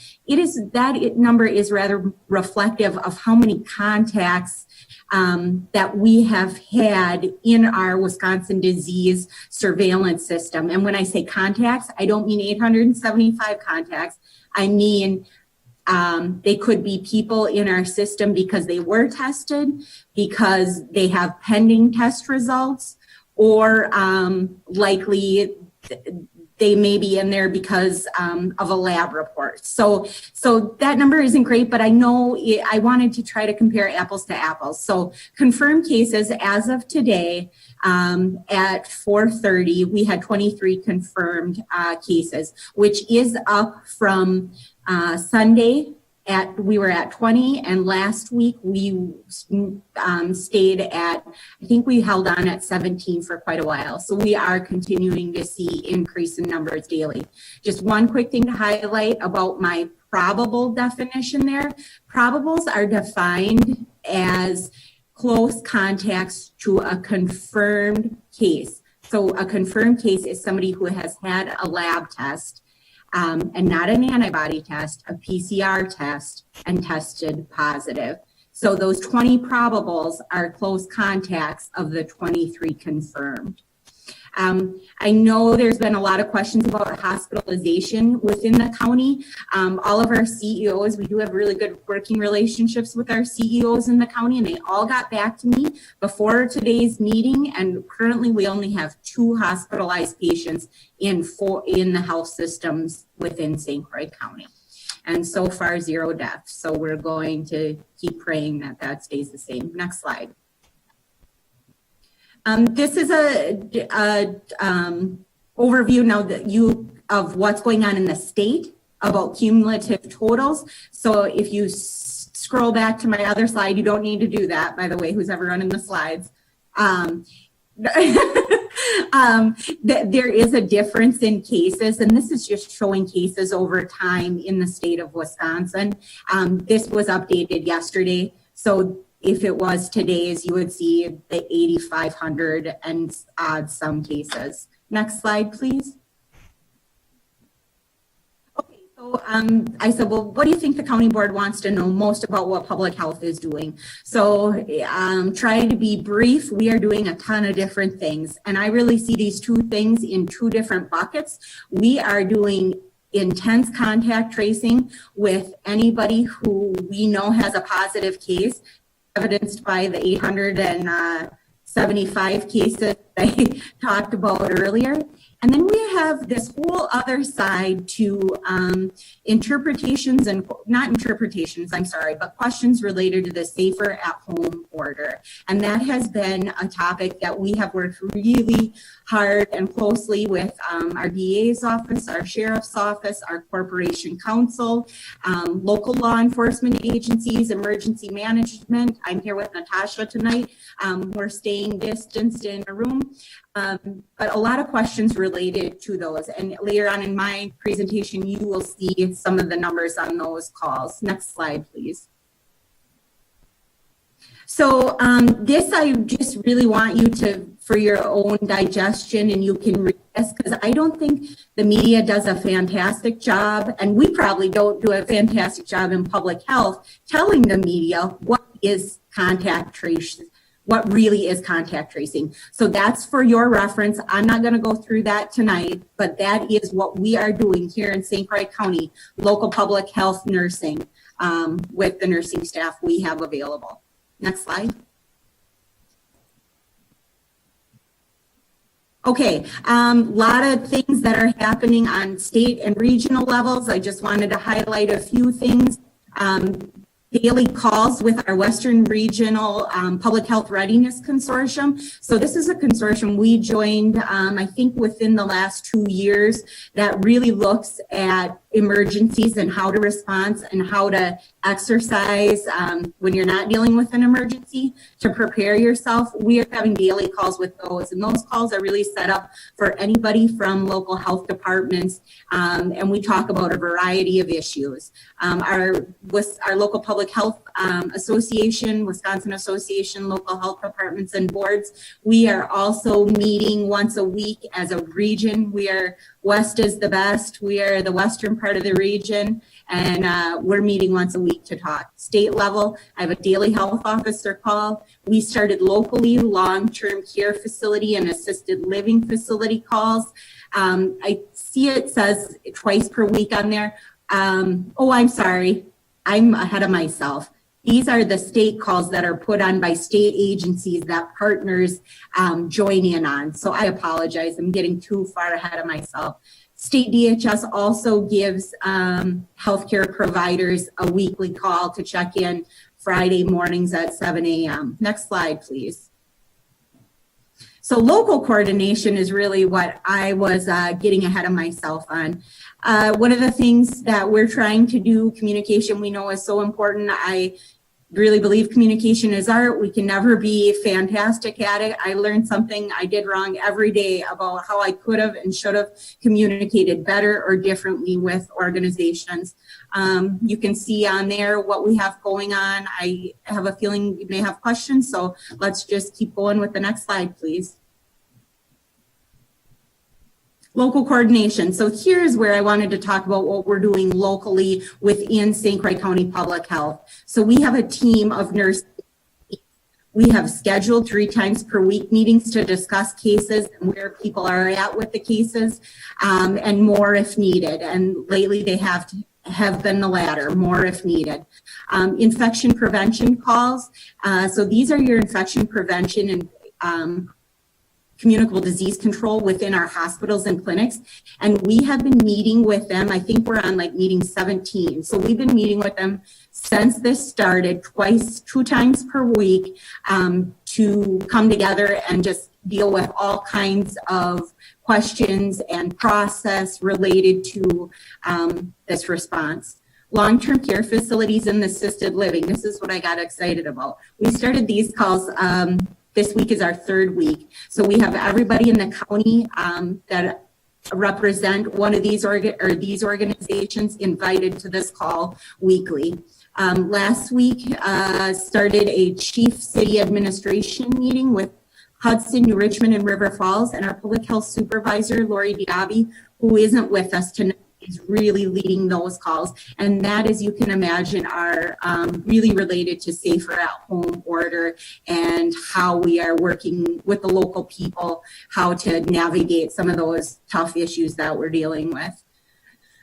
Number is rather reflective of how many contacts that we have had in our Wisconsin disease surveillance system. And when I say contacts, I don't mean 875 contacts. I mean, they could be people in our system because they were tested, because they have pending test results, or likely they may be in there because of a lab report. So that number isn't great, but I know I wanted to try to compare apples to apples. So confirmed cases as of today at 4:30, we had 23 confirmed cases, which is up from Sunday. We were at 20, and last week we stayed at, I think we held on at 17 for quite a while. So we are continuing to see increase in numbers daily. Just one quick thing to highlight about my probable definition there. Probables are defined as close contacts to a confirmed case. So a confirmed case is somebody who has had a lab test, and not an antibody test, a PCR test, and tested positive. So those 20 probables are close contacts of the 23 confirmed. I know there's been a lot of questions about hospitalization within the county. All of our CEOs, we do have really good working relationships with our CEOs in the county, and they all got back to me before today's meeting. And currently we only have 2 hospitalized patients in the health systems within St. Croix County. And so far 0 deaths. So we're going to keep praying that that stays the same. Next slide. This is a overview now of what's going on in the state about cumulative totals. So if you scroll back to my other slide, you don't need to do that, by the way, who's ever running the slides. There is a difference in cases, and this is just showing cases over time in the state of Wisconsin. This was updated yesterday. So if it was today's, you would see the 8,500 and odd some cases. Next slide, please. Okay, so I said, well, what do you think the county board wants to know most about what public health is doing? So trying to be brief, we are doing a ton of different things. And I really see these 2 things in 2 different buckets. We are doing intense contact tracing with anybody who we know has a positive case, evidenced by the 875 cases I talked about earlier. And then we have this whole other side to interpretations and not interpretations, I'm sorry, but questions related to the Safer at Home order. And that has been a topic that we have worked really hard and closely with our DA's office, our sheriff's office, our corporation council, local law enforcement agencies, emergency management. I'm here with Natasha tonight. We're staying distanced in a room. But a lot of questions related to those. And later on in my presentation, you will see some of the numbers on those calls. Next slide, please. So this, I just really want you to for your own digestion, and you can read this, because I don't think the media does a fantastic job, and we probably don't do a fantastic job in public health telling the media what is contact tracing, what really is contact tracing. So that's for your reference. I'm not going to go through that tonight, but that is what we are doing here in St. Croix County, local public health nursing, with the nursing staff we have available. Next slide. Okay, lot of things that are happening on state and regional levels. I just wanted to highlight a few things. Daily calls with our Western Regional Public Health Readiness Consortium. So this is a consortium we joined, I think within the last 2 years, that really looks at emergencies and how to respond and how to exercise when you're not dealing with an emergency to prepare yourself. We are having daily calls with those, and those calls are really set up for anybody from local health departments, and we talk about a variety of issues. Our local public health association, Wisconsin Association, local health departments and boards, we are also meeting once a week as a region. We are West is the best. We are the western part of the region, and we're meeting once a week to talk. State level, I have a daily health officer call. We started locally long-term care facility and assisted living facility calls. I see it says twice per week on there. Oh, I'm sorry. I'm ahead of myself. These are the state calls that are put on by state agencies that partners join in on. So I apologize. I'm getting too far ahead of myself. State DHS also gives healthcare providers a weekly call to check in Friday mornings at 7 a.m. Next slide, please. So local coordination is really what I was getting ahead of myself on. One of the things that we're trying to do, communication we know is so important. I really believe communication is art. We can never be fantastic at it. I learned something I did wrong every day about how I could have and should have communicated better or differently with organizations. You can see on there what we have going on. I have a feeling you may have questions, so let's just keep going with the next slide, please. Local coordination. So here's where I wanted to talk about what we're doing locally within St. Croix County Public Health. So we have a team of nurses. We have scheduled 3 times per week meetings to discuss cases and where people are at with the cases, and more if needed. And lately they have been the latter, more if needed. Infection prevention calls. So these are your infection prevention and communicable disease control within our hospitals and clinics. And we have been meeting with them. I think we're on like meeting 17. So we've been meeting with them since this started 2 times per week to come together and just deal with all kinds of questions and process related to this response. Long-term care facilities and assisted living. This is what I got excited about. We started these calls this week is our 3rd week. So we have everybody in the county that represent one of these organizations invited to this call weekly. Last week started a chief city administration meeting with Hudson, New Richmond, and River Falls, and our public health supervisor, Lori Diaby, who isn't with us tonight, is really leading those calls. And that, as you can imagine, are really related to safer at home order and how we are working with the local people, how to navigate some of those tough issues that we're dealing with.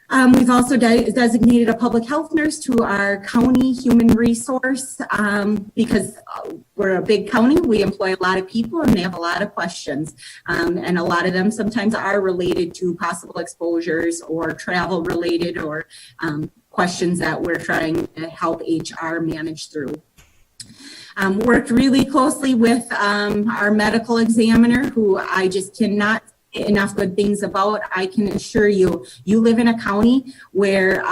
We've also designated a public health nurse to our county human resource because we're a big county. We employ a lot of people and they have a lot of questions. And a lot of them sometimes are related to possible exposures or travel related or questions that we're trying to help HR manage through. Worked really closely with our medical examiner, who I just cannot enough good things about. I can assure you, you live in a county where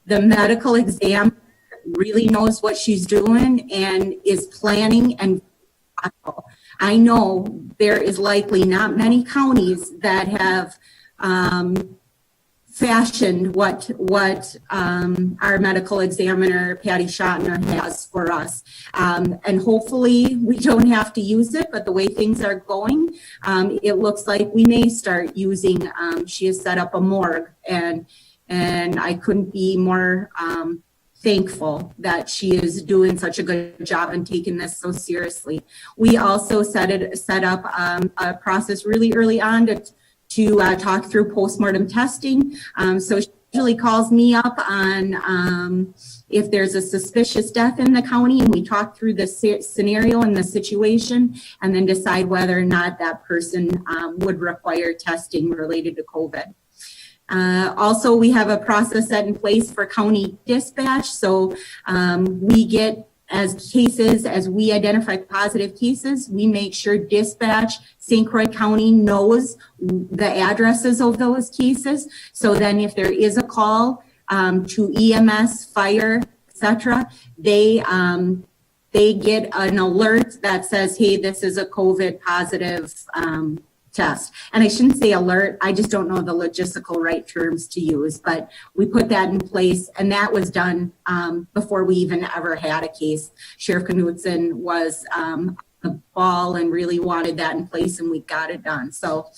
the medical exam really knows what she's doing and is planning. And I know there is likely not many counties that have fashioned what our medical examiner, Patty Schottner, has for us. And hopefully we don't have to use it, but the way things are going, it looks like we may start using, she has set up a morgue, and I couldn't be more thankful that she is doing such a good job and taking this so seriously. We also set up a process really early on to talk through postmortem testing. So she usually calls me up on if there's a suspicious death in the county, and we talk through the scenario and the situation, and then decide whether or not that person would require testing related to COVID. Also, we have a process set in place for county dispatch. So we get, as we identify positive cases, we make sure dispatch, St. Croix County knows the addresses of those cases. So then if there is a call to EMS, fire, etc., they get an alert that says, hey, this is a COVID positive test. And I shouldn't say alert, I just don't know the logistical right terms to use, but we put that in place, and that was done before we even ever had a case. Sheriff Knudsen was on the ball and really wanted that in place, and we got it done. So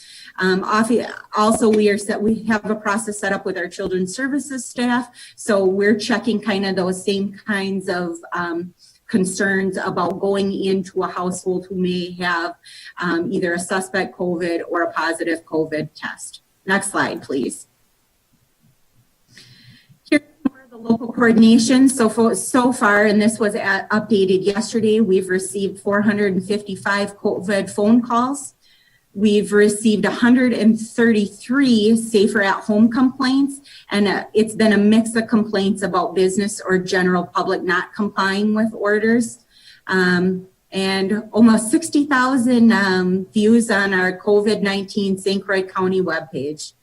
also we have a process set up with our children's services staff, so we're checking kind of those same kinds of concerns about going into a household who may have either a suspect COVID or a positive COVID test. Next slide, please. Here's more of the local coordination. So far, and this was updated yesterday, we've received 455 COVID phone calls. We've received 133 safer at home complaints, and it's been a mix of complaints about business or general public not complying with orders. And almost 60,000 views on our COVID-19 St. Croix County webpage.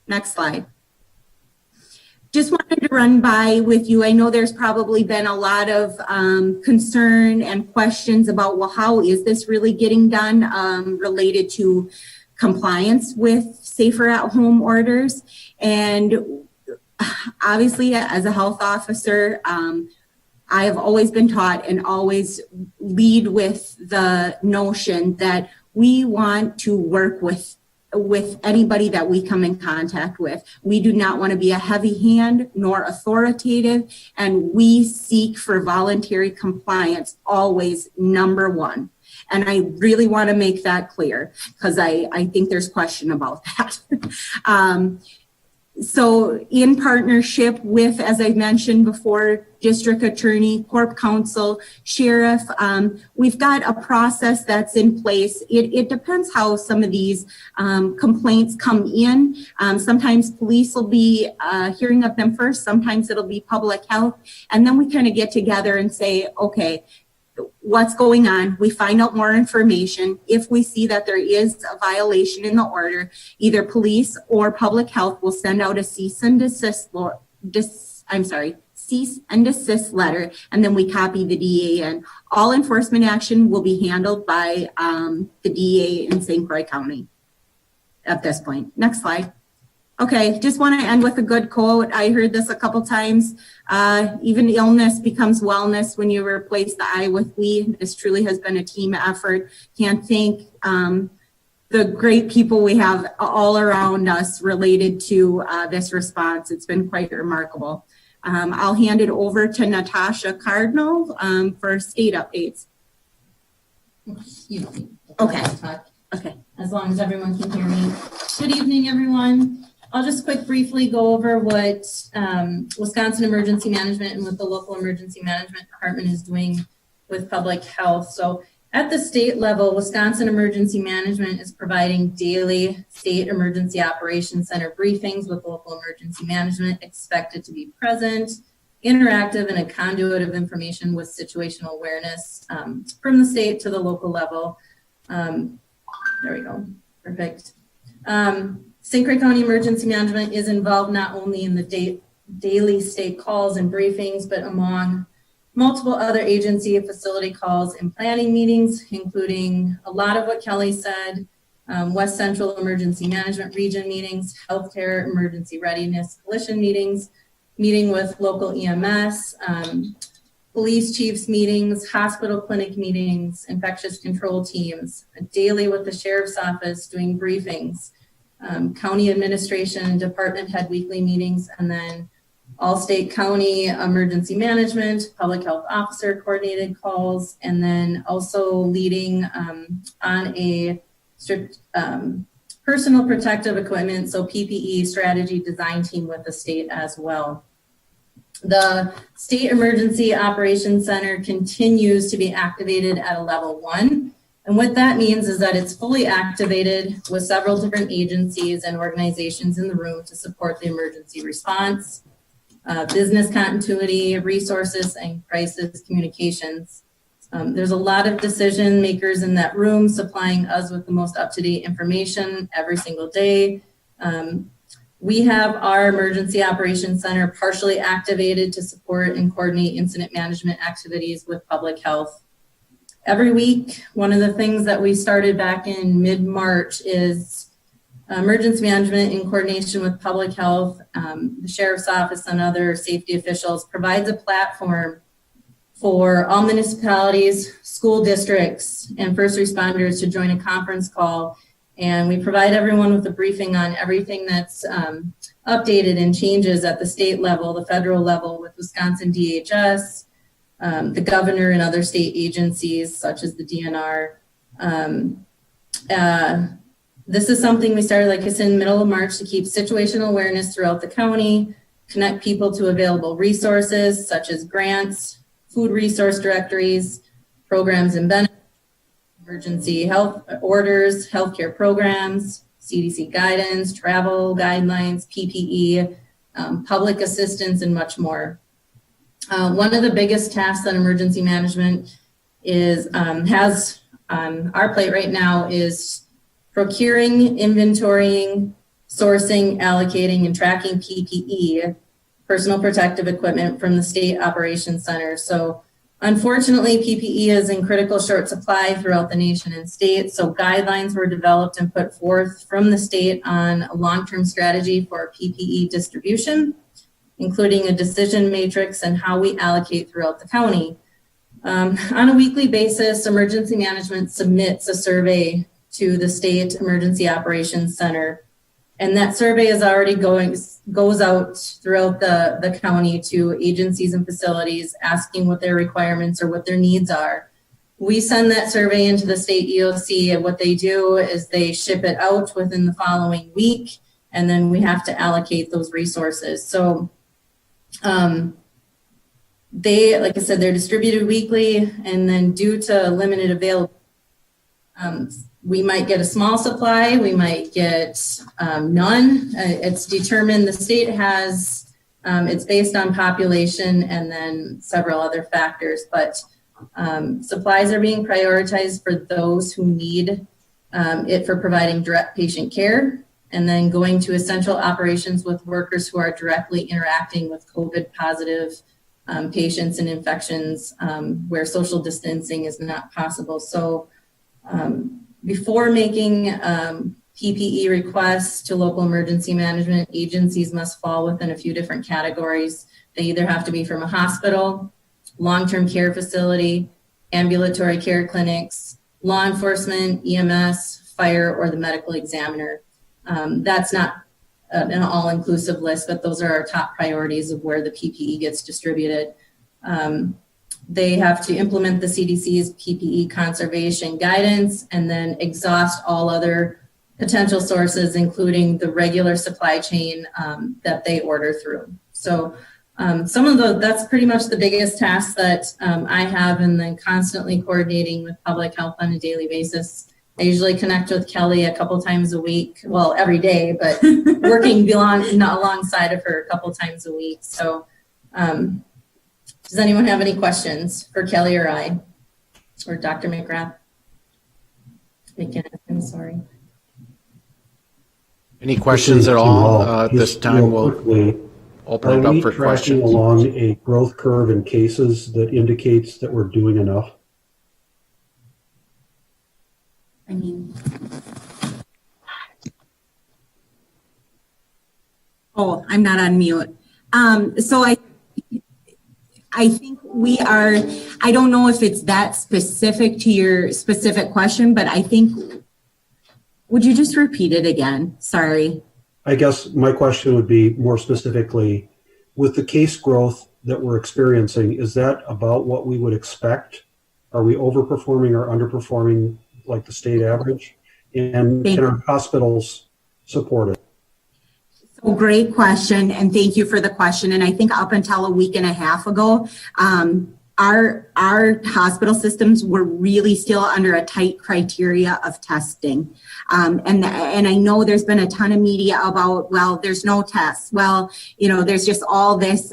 Next slide. Just wanted to run by with you. I know there's probably been a lot of concern and questions about, well, how is this really getting done related to compliance with safer at home orders? And obviously, as a health officer, I have always been taught and always lead with the notion that we want to work with anybody that we come in contact with. We do not want to be a heavy hand nor authoritative, and we seek for voluntary compliance always number one. And I really want to make that clear because I think there's question about that. So in partnership with, as I mentioned before, district attorney, corp counsel, sheriff, we've got a process that's in place. It depends how some of these complaints come in. Sometimes police will be hearing of them first. Sometimes it'll be public health. And then we kind of get together and say, okay, what's going on? We find out more information. If we see that there is a violation in the order, either police or public health will send out a cease and desist letter, and then we copy the DA in. All enforcement action will be handled by the DA in St. Croix County at this point. Next slide. Okay, just want to end with a good quote. I heard this a couple times. Even illness becomes wellness when you replace the I with we. This truly has been a team effort. Can't thank the great people we have all around us related to this response. It's been quite remarkable. I'll hand it over to Natasha Cardinal for state updates. You don't need to Okay. Okay. As long as everyone can hear me. Good evening, everyone. I'll just briefly go over what Wisconsin Emergency Management and what the local emergency management department is doing with public health. So at the state level, Wisconsin Emergency Management is providing daily state emergency operations center briefings with local emergency management expected to be present, interactive, and a conduit of information with situational awareness from the state to the local level. There we go. Perfect. St. Croix County Emergency Management is involved not only in the daily state calls and briefings, but among multiple other agency facility calls and planning meetings, including a lot of what Kelly said, West Central Emergency Management Region meetings, healthcare emergency readiness coalition meetings, meeting with local EMS, police chiefs meetings, hospital clinic meetings, infectious control teams, daily with the sheriff's office doing briefings, county administration and department head weekly meetings, and then all state county emergency management, public health officer coordinated calls, and then also leading on a strict personal protective equipment, so PPE strategy design team with the state as well. The State Emergency Operations Center continues to be activated at a level 1. And what that means is that it's fully activated with several different agencies and organizations in the room to support the emergency response, business continuity, resources, and crisis communications. There's a lot of decision makers in that room supplying us with the most up-to-date information every single day. We have our Emergency Operations Center partially activated to support and coordinate incident management activities with public health. Every week, one of the things that we started back in mid-March is emergency management in coordination with public health, the sheriff's office and other safety officials provides a platform for all municipalities, school districts, and first responders to join a conference call. And we provide everyone with a briefing on everything that's updated and changes at the state level, the federal level with Wisconsin DHS, the governor and other state agencies such as the DNR. This is something we started, like I said, in the middle of March to keep situational awareness throughout the county, connect people to available resources such as grants, food resource directories, programs and benefits, emergency health orders, healthcare programs, CDC guidance, travel guidelines, PPE, public assistance, and much more. One of the biggest tasks that emergency management has on our plate right now is procuring, inventorying, sourcing, allocating, and tracking PPE, personal protective equipment, from the State Operations Center. So unfortunately, PPE is in critical short supply throughout the nation and state. So guidelines were developed and put forth from the state on a long-term strategy for PPE distribution, including a decision matrix and how we allocate throughout the county. On a weekly basis, emergency management submits a survey to the State Emergency Operations Center. And that survey is already goes out throughout the county to agencies and facilities asking what their requirements or what their needs are. We send that survey into the state EOC, and what they do is they ship it out within the following week, and then we have to allocate those resources. So they, like I said, they're distributed weekly, and then due to limited availability, we might get a small supply, we might get none. It's determined, the state has, it's based on population and then several other factors, but supplies are being prioritized for those who need it for providing direct patient care, and then going to essential operations with workers who are directly interacting with COVID positive patients and infections where social distancing is not possible. So before making PPE requests to local emergency management, agencies must fall within a few different categories. They either have to be from a hospital, long-term care facility, ambulatory care clinics, law enforcement, EMS, fire, or the medical examiner. That's not an all-inclusive list, but those are our top priorities of where the PPE gets distributed. They have to implement the CDC's PPE conservation guidance and then exhaust all other potential sources, including the regular supply chain that they order through. So that's pretty much the biggest task that I have, and then constantly coordinating with public health on a daily basis. I usually connect with Kelly a couple times a week, well, every day, but working alongside of her a couple times a week. So does anyone have any questions for Kelly or I, or Dr. McGrath? I'm sorry. Any questions at all? At this time, we'll open it up for Are we tracking questions. along a growth curve in cases that indicates that we're doing enough? I mean, Oh, I'm not on mute. So I think we are, I don't know if it's that specific to your specific question, but I think, would you just repeat it again? Sorry. I guess my question would be more specifically, with the case growth that we're experiencing, is that about what we would expect? Are we overperforming or underperforming like the state average? And can our hospitals support it? So great question, and thank you for the question. And I think up until a week and a half ago, our hospital systems were really still under a tight criteria of testing. And I know there's been a ton of media about, well, there's no tests. Well, you know, there's just all this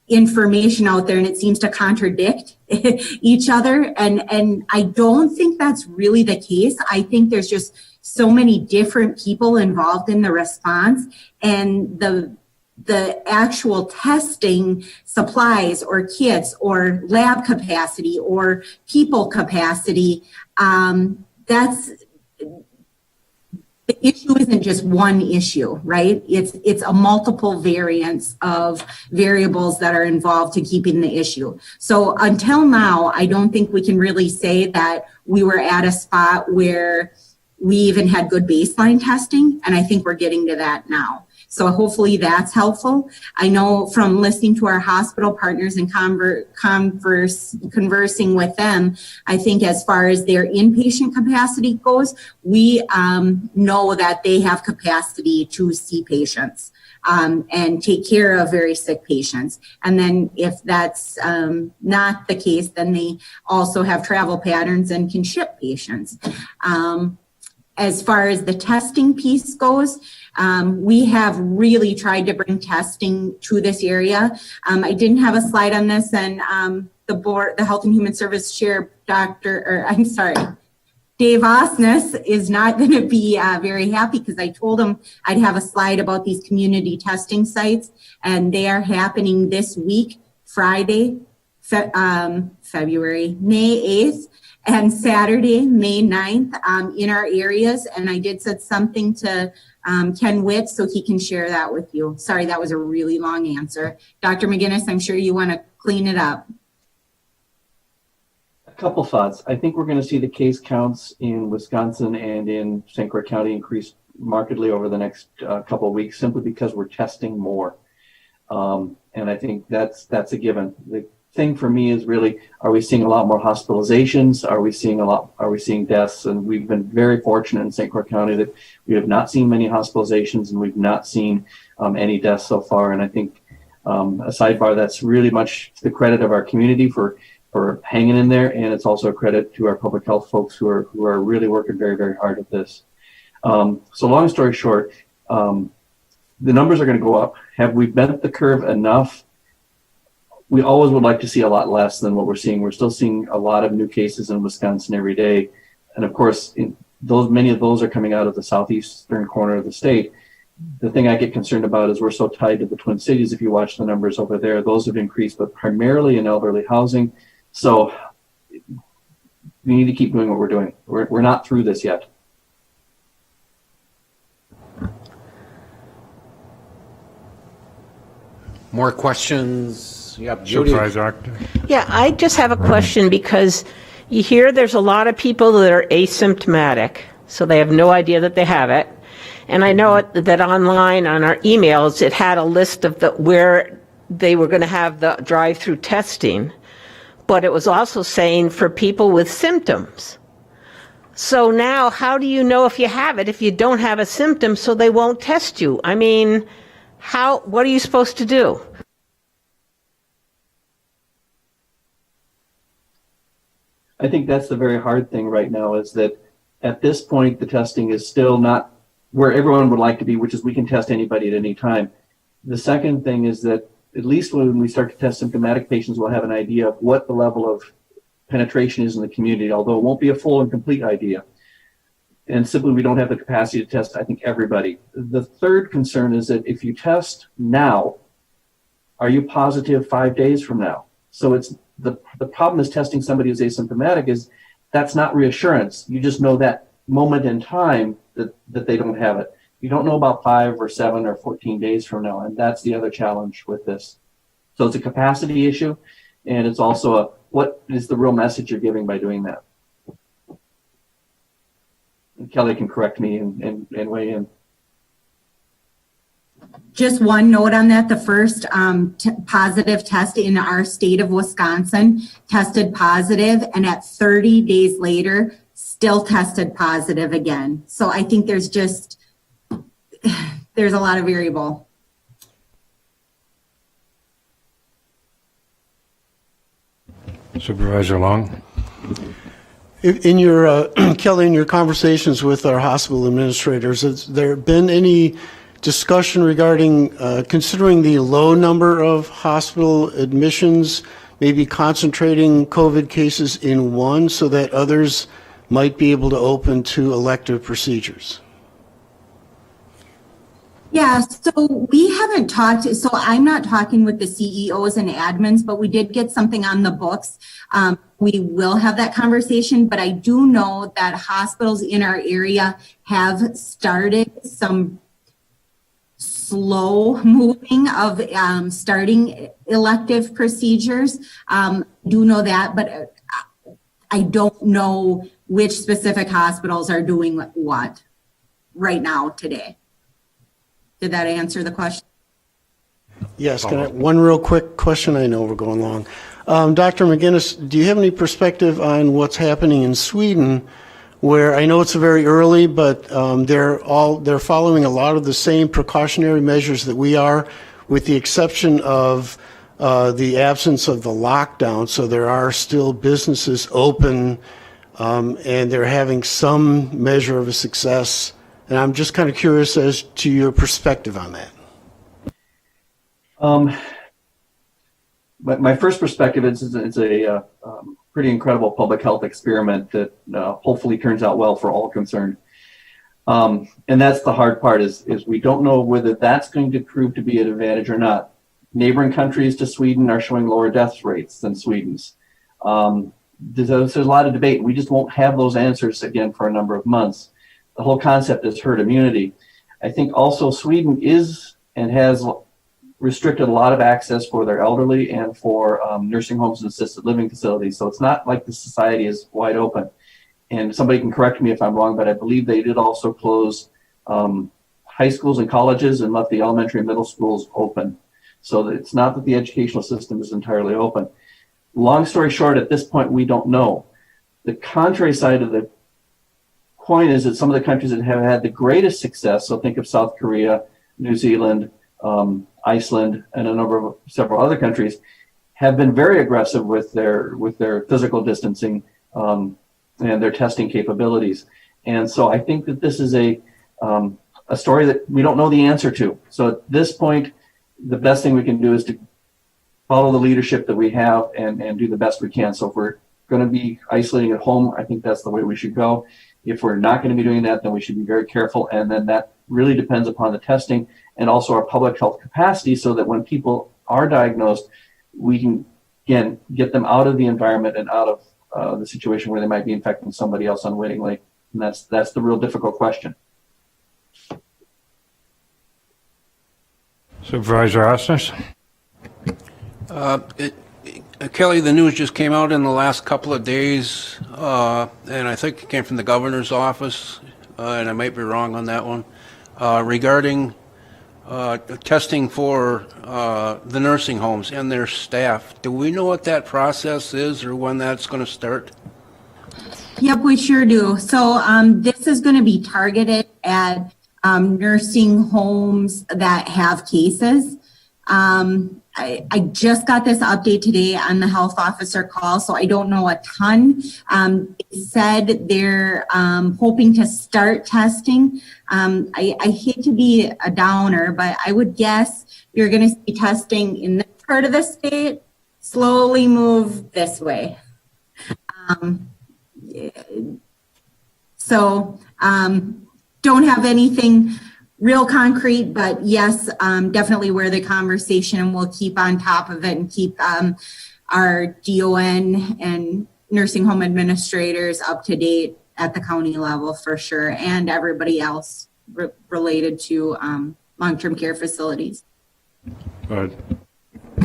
information out there, and it seems to contradict each other. And I don't think that's really the case. I think there's just so many different people involved in the response, and the actual testing supplies or kits or lab capacity or people capacity, that's the issue. Isn't just one issue, right? It's a multiple variance of variables that are involved to keeping the issue. So until now, I don't think we can really say that we were at a spot where we even had good baseline testing, and I think we're getting to that now. So hopefully that's helpful. I know from listening to our hospital partners and conversing with them, I think as far as their inpatient capacity goes, we know that they have capacity to see patients and take care of very sick patients. And then if that's not the case, then they also have travel patterns and can ship patients. As far as the testing piece goes, we have really tried to bring testing to this area. I didn't have a slide on this, and the Health and Human Service Chair, Dave Osnes is not going to be very happy, because I told him I'd have a slide about these community testing sites, and they are happening this week, Friday, February, May 8th. And Saturday, May 9th, in our areas. And I did send something to Ken Witt so he can share that with you. Sorry, that was a really long answer. Dr. McGinnis, I'm sure you want to clean it up. A couple thoughts. I think we're going to see the case counts in Wisconsin and in St. Croix County increase markedly over the next couple of weeks, simply because we're testing more. And I think that's a given. The thing for me is really, are we seeing a lot more hospitalizations? Are we seeing deaths? And we've been very fortunate in St. Croix County that we have not seen many hospitalizations, and we've not seen any deaths so far. And I think a sidebar, that's really much to the credit of our community for hanging in there. And it's also a credit to our public health folks who are really working very, very hard at this. So long story short, the numbers are going to go up. Have we bent the curve enough? We always would like to see a lot less than what we're seeing. We're still seeing a lot of new cases in Wisconsin every day. And of course, many of those are coming out of the southeastern corner of the state. The thing I get concerned about is we're so tied to the Twin Cities. If you watch the numbers over there, those have increased, but primarily in elderly housing. So we need to keep doing what we're doing. We're not through this yet. More questions? Yep, Judy. Supervisor Tegen. Yeah, I just have a question, because you hear there's a lot of people that are asymptomatic, so they have no idea that they have it. And I know that online on our emails, it had a list of where they were going to have the drive-through testing, but it was also saying for people with symptoms. So now, how do you know if you have it if you don't have a symptom, so they won't test you? I mean, what are you supposed to do? I think that's the very hard thing right now, is that at this point, the testing is still not where everyone would like to be, which is we can test anybody at any time. The second thing is that at least when we start to test symptomatic patients, we'll have an idea of what the level of penetration is in the community, although it won't be a full and complete idea. And simply, we don't have the capacity to test, I think, everybody. The third concern is that if you test now, are you positive 5 days from now? So it's the problem is testing somebody who's asymptomatic is that's not reassurance. You just know that moment in time that they don't have it. You don't know about 5 or 7 or 14 days from now, and that's the other challenge with this. So it's a capacity issue, and it's also a what is the real message you're giving by doing that? And Kelly can correct me and weigh in. Just one note on that, the first positive test in our state of Wisconsin tested positive, and at 30 days later, still tested positive again. So I think there's a lot of variable. Supervisor Long? In your, Kelly, in your conversations with our hospital administrators, has there been any discussion regarding considering the low number of hospital admissions, maybe concentrating COVID cases in one so that others might be able to open to elective procedures? Yeah, so we haven't talked, so I'm not talking with the CEOs and admins, but we did get something on the books. We will have that conversation, but I do know that hospitals in our area have started some slow moving of starting elective procedures. Do know that, but I don't know which specific hospitals are doing what right now today. Did that answer the question? Yes, one real quick question. I know we're going long. Dr. McGinnis, do you have any perspective on what's happening in Sweden, where I know it's very early, but they're following a lot of the same precautionary measures that we are, with the exception of the absence of the lockdown. So there are still businesses open, and they're having some measure of a success. And I'm just kind of curious as to your perspective on that. But my first perspective is it's a pretty incredible public health experiment that hopefully turns out well for all concerned. And that's the hard part is we don't know whether that's going to prove to be an advantage or not. Neighboring countries to Sweden are showing lower death rates than Sweden's. There's a lot of debate. We just won't have those answers again for a number of months. The whole concept is herd immunity. I think also Sweden is and has restricted a lot of access for their elderly and for nursing homes and assisted living facilities. So it's not like the society is wide open. And somebody can correct me if I'm wrong, but I believe they did also close high schools and colleges and left the elementary and middle schools open. So that it's not that the educational system is entirely open. Long story short, at this point, we don't know. The contrary side of the coin is that some of the countries that have had the greatest success, so think of South Korea, New Zealand, Iceland, and several other countries, have been very aggressive with their physical distancing and their testing capabilities. And so I think that this is a story that we don't know the answer to. So at this point, the best thing we can do is to follow the leadership that we have and do the best we can. So if we're going to be isolating at home, I think that's the way we should go. If we're not going to be doing that, then we should be very careful. And then that really depends upon the testing and also our public health capacity so that when people are diagnosed, we can, again, get them out of the environment and out of the situation where they might be infecting somebody else unwittingly. And that's the real difficult question. Supervisor Osnes? Kelly, the news just came out in the last couple of days, and I think it came from the governor's office, and I might be wrong on that one, regarding testing for the nursing homes and their staff. Do we know what that process is or when that's going to start? Yep, we sure do. So this is going to be targeted at nursing homes that have cases. I just got this update today on the health officer call, so I don't know a ton. They said they're hoping to start testing. I hate to be a downer, but I would guess you're going to see testing in this part of the state slowly move this way. Don't have anything real concrete, but yes, definitely where the conversation will keep on top of it and keep our DON and nursing home administrators up to date at the county level for sure, and everybody else related to long-term care facilities. But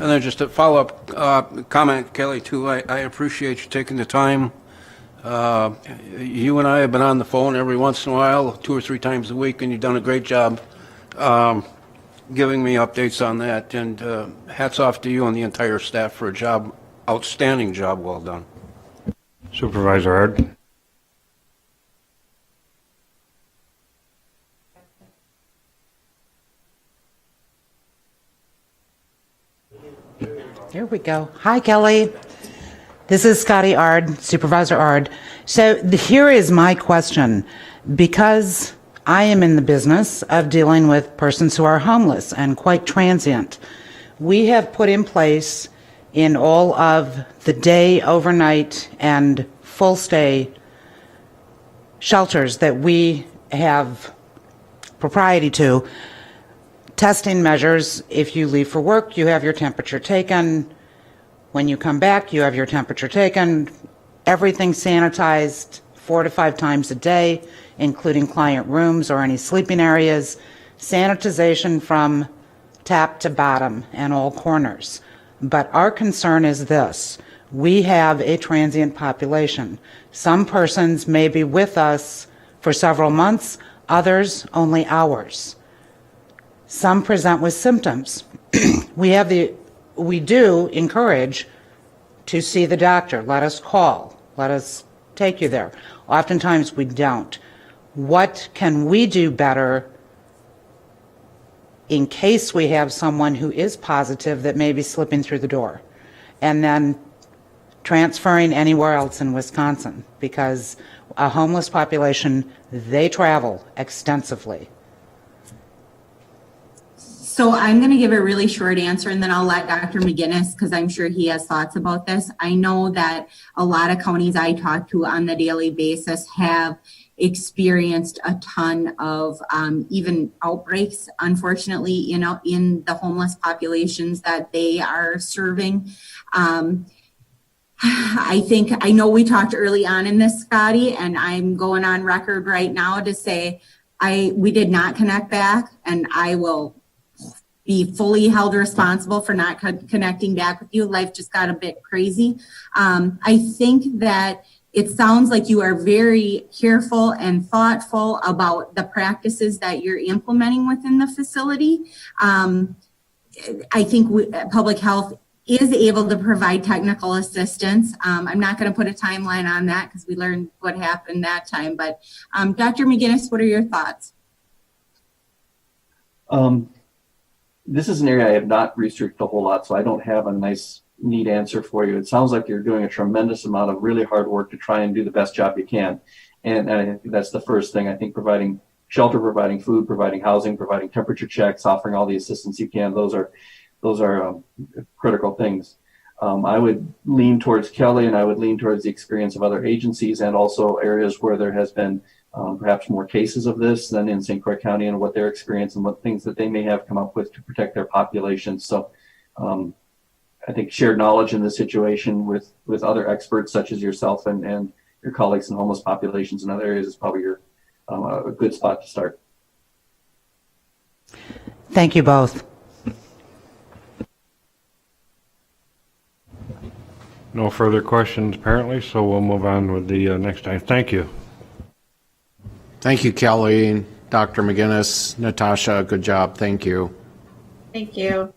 And then just a follow-up comment, Kelly, too. I appreciate you taking the time. You and I have been on the phone every once in a while, 2 or 3 times a week, and you've done a great job giving me updates on that. And hats off to you and the entire staff for a outstanding job well done. Supervisor Ard? Here we go. Hi, Kelly. This is Scotty Ard, Supervisor Ard. So here is my question. Because I am in the business of dealing with persons who are homeless and quite transient, we have put in place in all of the day, overnight, and full stay shelters that we have propriety to, testing measures. If you leave for work, you have your temperature taken. When you come back, you have your temperature taken. Everything sanitized 4 to 5 times a day, including client rooms or any sleeping areas. Sanitization from top to bottom and all corners. But our concern is this. We have a transient population. Some persons may be with us for several months, others only hours. Some present with symptoms. We do encourage to see the doctor. Let us call. Let us take you there. Oftentimes we don't. What can we do better in case we have someone who is positive that may be slipping through the door and then transferring anywhere else in Wisconsin? Because a homeless population, they travel extensively. So I'm going to give a really short answer, and then I'll let Dr. McGinnis, because I'm sure he has thoughts about this. I know that a lot of counties I talk to on the daily basis have experienced a ton of even outbreaks, unfortunately, in the homeless populations that they are serving. I know we talked early on in this, Scotty, and I'm going on record right now to say we did not connect back, and I will be fully held responsible for not connecting back with you. Life just got a bit crazy. I think that it sounds like you are very careful and thoughtful about the practices that you're implementing within the facility. I think public health is able to provide technical assistance. I'm not going to put a timeline on that because we learned what happened that time. But Dr. McGinnis, what are your thoughts? This is an area I have not researched a whole lot, so I don't have a nice, neat answer for you. It sounds like you're doing a tremendous amount of really hard work to try and do the best job you can. And I think that's the first thing. I think providing shelter, providing food, providing housing, providing temperature checks, offering all the assistance you can, those are critical things. I would lean towards Kelly, and I would lean towards the experience of other agencies and also areas where there has been perhaps more cases of this than in St. Croix County, and what their experience and what things that they may have come up with to protect their population. So I think shared knowledge in this situation with other experts such as yourself and your colleagues in homeless populations in other areas is probably a good spot to start. Thank you both. No further questions apparently, so we'll move on with the next item. Thank you. Thank you, Kelly, Dr. McGinnis, Natasha, good job. Thank you. Thank you.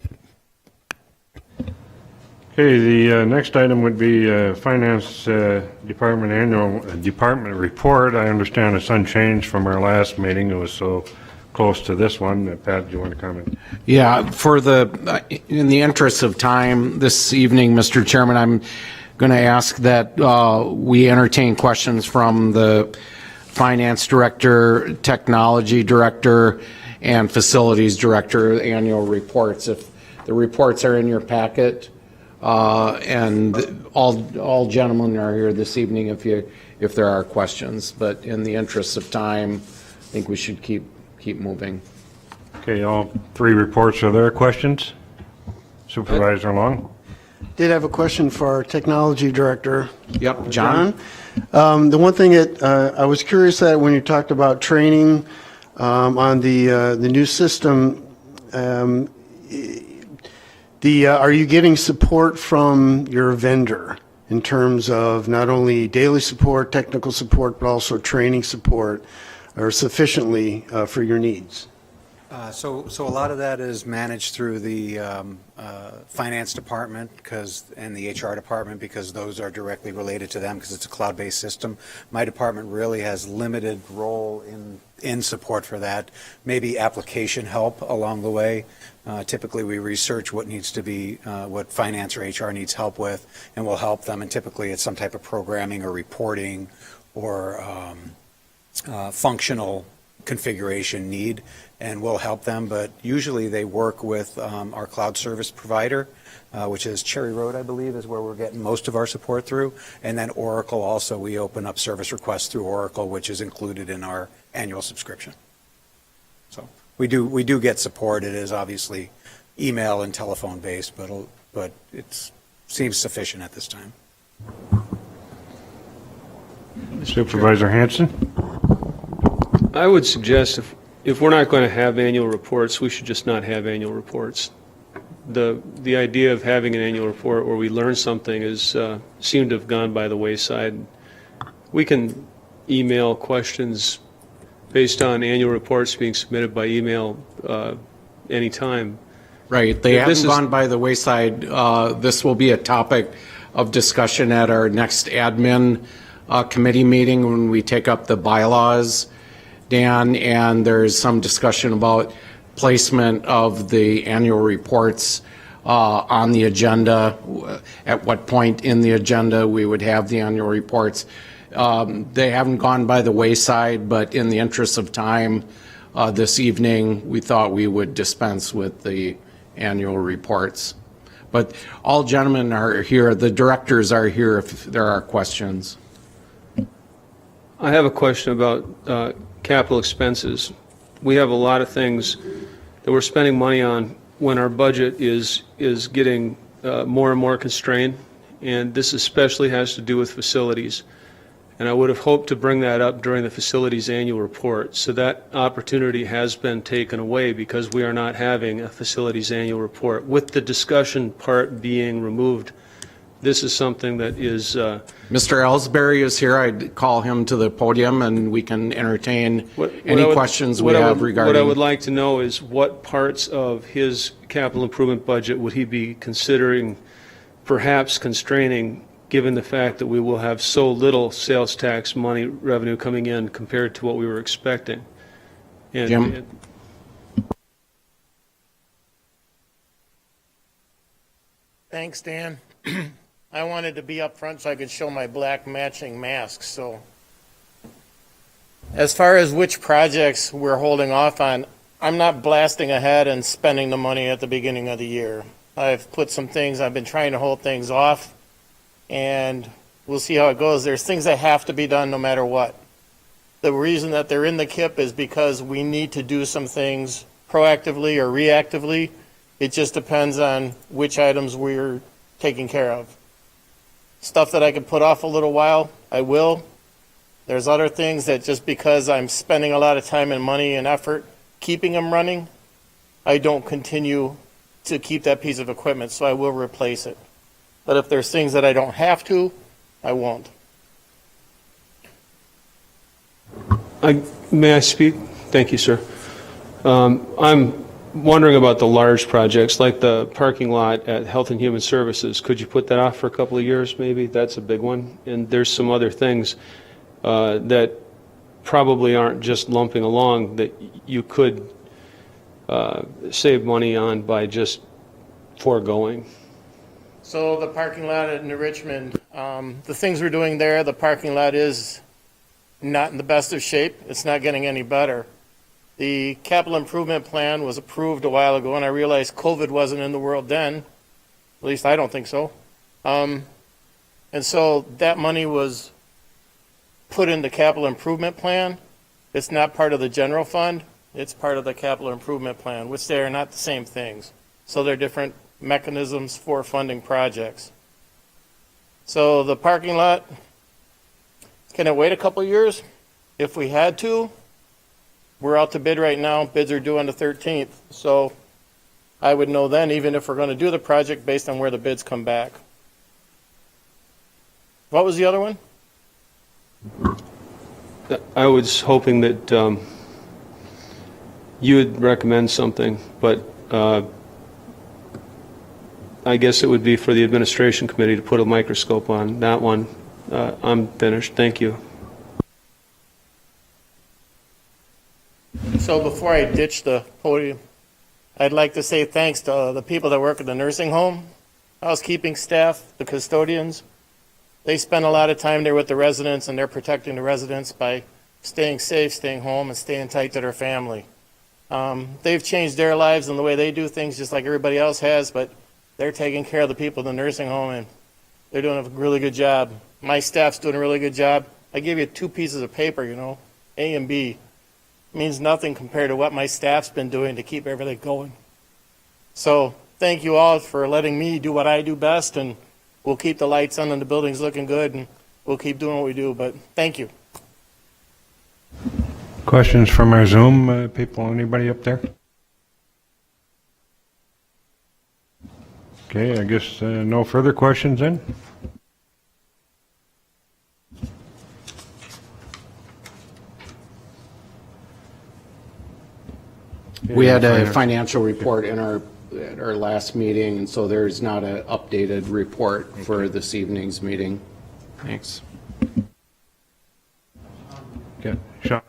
Okay, the next item would be Finance Department Annual Department Report. I understand it's unchanged from our last meeting. It was so close to this one. Pat, do you want to comment? Yeah, in the interest of time this evening, Mr. Chairman, I'm going to ask that we entertain questions from the Finance Director, Technology Director, and Facilities Director annual reports. If the reports are in your packet, and all gentlemen are here this evening if there are questions. But in the interest of time, I think we should keep moving. Okay, all 3 reports are there. Questions? Supervisor Long? Did have a question for our technology director. Yep, John. The one thing that I was curious at when you talked about training, on the new system, are you getting support from your vendor in terms of not only daily support, technical support, but also training support, or sufficiently for your needs? So a lot of that is managed through the finance department and the HR department, because those are directly related to them because it's a cloud-based system. My department really has limited role in support for that. Maybe application help along the way. Typically, we research what needs to be, what finance or HR needs help with, and we'll help them. And typically, it's some type of programming or reporting or functional configuration need, and we'll help them. But usually, they work with our cloud service provider, which is Cherry Road, I believe, is where we're getting most of our support through. And then Oracle also, we open up service requests through Oracle, which is included in our annual subscription. So we do get support. It is obviously email and telephone based, but it seems sufficient at this time. Supervisor Hanson? I would suggest if we're not going to have annual reports, we should just not have annual reports. The idea of having an annual report where we learn something is seemed to have gone by the wayside. We can email questions based on annual reports being submitted by email anytime. Right, they haven't gone by the wayside. This will be a topic of discussion at our next admin committee meeting when we take up the bylaws, Dan, and there's some discussion about placement of the annual reports on the agenda, at what point in the agenda we would have the annual reports. They haven't gone by the wayside, but in the interest of time this evening, we thought we would dispense with the annual reports. But all gentlemen are here, the directors are here if there are questions. I have a question about capital expenses. We have a lot of things that we're spending money on when our budget is getting more and more constrained, and this especially has to do with facilities. And I would have hoped to bring that up during the facilities annual report. So that opportunity has been taken away because we are not having a facilities annual report. With the discussion part being removed, this is something that is... Mr. Ellsbury is here. I'd call him to the podium and we can entertain any questions we have regarding... What I would like to know is what parts of his capital improvement budget would he be considering perhaps constraining, given the fact that we will have so little sales tax money revenue coming in compared to what we were expecting. And, Jim? Thanks, Dan. I wanted to be up front so I could show my black matching mask. So as far as which projects we're holding off on, I'm not blasting ahead and spending the money at the beginning of the year. I've put some things, I've been trying to hold things off, and we'll see how it goes. There's things that have to be done no matter what. The reason that they're in the KIP is because we need to do some things proactively or reactively. It just depends on which items we're taking care of. Stuff that I can put off a little while, I will. There's other things that just because I'm spending a lot of time and money and effort keeping them running, I don't continue to keep that piece of equipment, so I will replace it. But if there's things that I don't have to, I won't. May I speak? Thank you, sir. I'm wondering about the large projects, like the parking lot at Health and Human Services. Could you put that off for a couple of years, maybe? That's a big one. And there's some other things that probably aren't just lumping along that you could save money on by just foregoing. So the parking lot in Richmond, the things we're doing there, the parking lot is not in the best of shape. It's not getting any better. The capital improvement plan was approved a while ago, and I realized COVID wasn't in the world then. At least I don't think so. And so that money was put in the capital improvement plan. It's not part of the general fund. It's part of the capital improvement plan, which they are not the same things. So they're different mechanisms for funding projects. So the parking lot, can it wait a couple of years? If we had to, We're out to bid right now. Bids are due on the 13th. So I would know then, even if we're going to do the project, based on where the bids come back. What was the other one? I was hoping that you would recommend something, but I guess it would be for the administration committee to put a microscope on that one. I'm finished. Thank you. So before I ditch the podium, I'd like to say thanks to the people that work at the nursing home, housekeeping staff, the custodians. They spend a lot of time there with the residents, and they're protecting the residents by staying safe, staying home, and staying tight to their family. They've changed their lives and the way they do things just like everybody else has, but they're taking care of the people in the nursing home, and they're doing a really good job. My staff's doing a really good job. I gave you 2 pieces of paper, you know, A and B. It means nothing compared to what my staff's been doing to keep everything going. So thank you all for letting me do what I do best, and we'll keep the lights on and the building's looking good, and we'll keep doing what we do, but thank you. Questions from our Zoom people? Anybody up there? Okay, I guess no further questions then? We had a financial report in our last meeting, and so there's not an updated report for this evening's meeting. Thanks. Okay, Sean?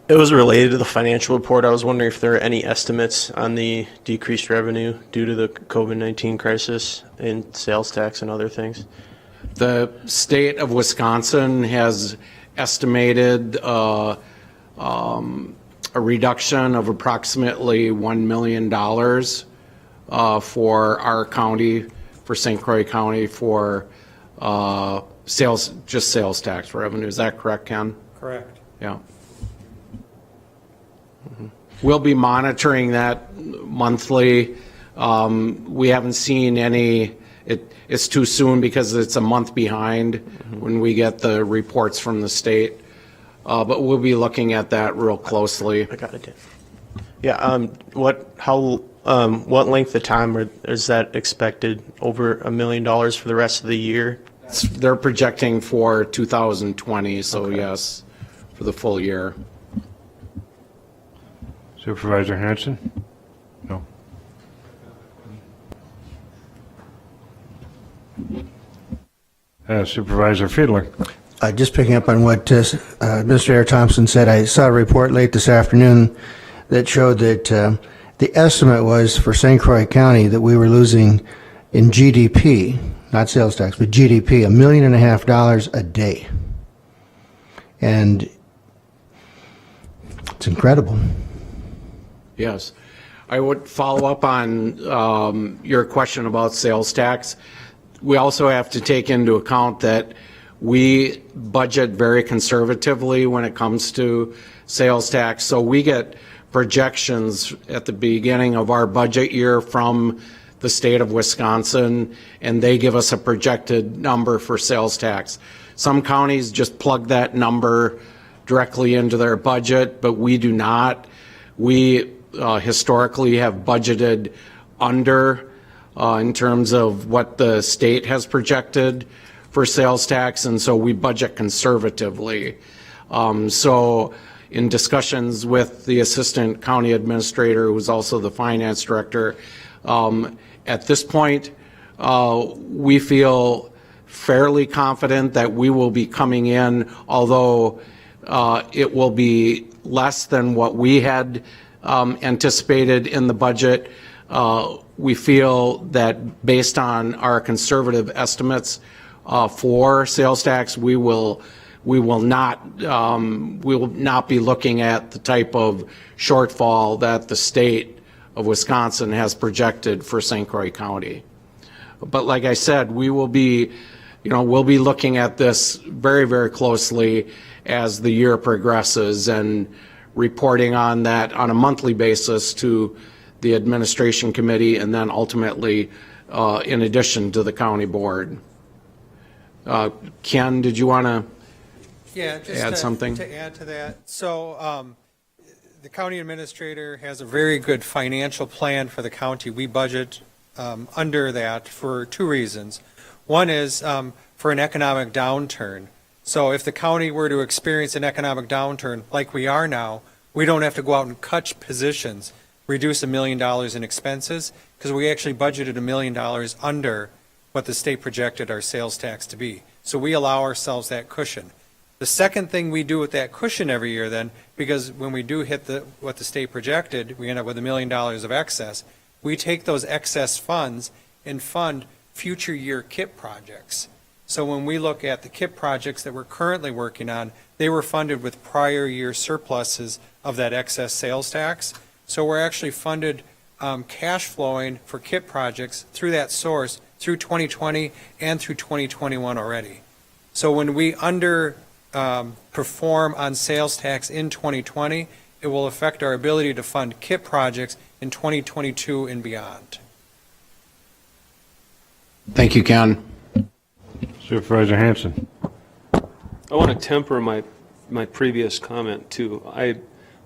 It was related to the financial report. I was wondering if there are any estimates on the decreased revenue due to the COVID-19 crisis in sales tax and other things. The state of Wisconsin has estimated a reduction of approximately $1 million for our county, for St. Croix County, for sales tax revenue. Is that correct, Ken? Correct. Yeah. We'll be monitoring that monthly. We haven't seen any, it's too soon because it's a month behind when we get the reports from the state. But we'll be looking at that real closely. I got it. Yeah. What length of time is that expected? Over $1 million for the rest of the year? They're projecting for 2020, so okay. Yes, for the full year. Supervisor Hanson? No. Supervisor Fiedler? Just picking up on what Administrator Thompson said, I saw a report late this afternoon that showed that the estimate was for St. Croix County that we were losing in GDP, not sales tax, but GDP, $1.5 million a day. And it's incredible. Yes. I would follow up on your question about sales tax. We also have to take into account that we budget very conservatively when it comes to sales tax. So we get projections at the beginning of our budget year from the state of Wisconsin, and they give us a projected number for sales tax. Some counties just plug that number directly into their budget, but we do not. We historically have budgeted under in terms of what the state has projected for sales tax, and so we budget conservatively. So in discussions with the assistant county administrator, who's also the finance director, at this point, we feel fairly confident that we will be coming in, although it will be less than what we had anticipated in the budget. We feel that based on our conservative estimates for sales tax, we will not be looking at the type of shortfall that the state of Wisconsin has projected for St. Croix County. But like I said, we'll be looking at this very, very closely as the year progresses and reporting on that on a monthly basis to the administration committee and then ultimately in addition to the county board. Ken, did you want to Yeah, just add something? To add to that. So the county administrator has a very good financial plan for the county. We budget under that for two reasons. One is for an economic downturn. So if the county were to experience an economic downturn like we are now, we don't have to go out and cut positions, reduce $1 million in expenses, because we actually budgeted $1 million under what the state projected our sales tax to be. So we allow ourselves that cushion. The second thing we do with that cushion every year then, because when we do hit what the state projected, we end up with $1 million of excess, we take those excess funds and fund future year KIP projects. So when we look at the KIP projects that we're currently working on, they were funded with prior year surpluses of that excess sales tax. So we're actually funded cash flowing for KIP projects through that source through 2020 and through 2021 already. So when we perform on sales tax in 2020, it will affect our ability to fund KIP projects in 2022 and beyond. Thank you, Ken. Supervisor Hanson. I want to temper my previous comment too. I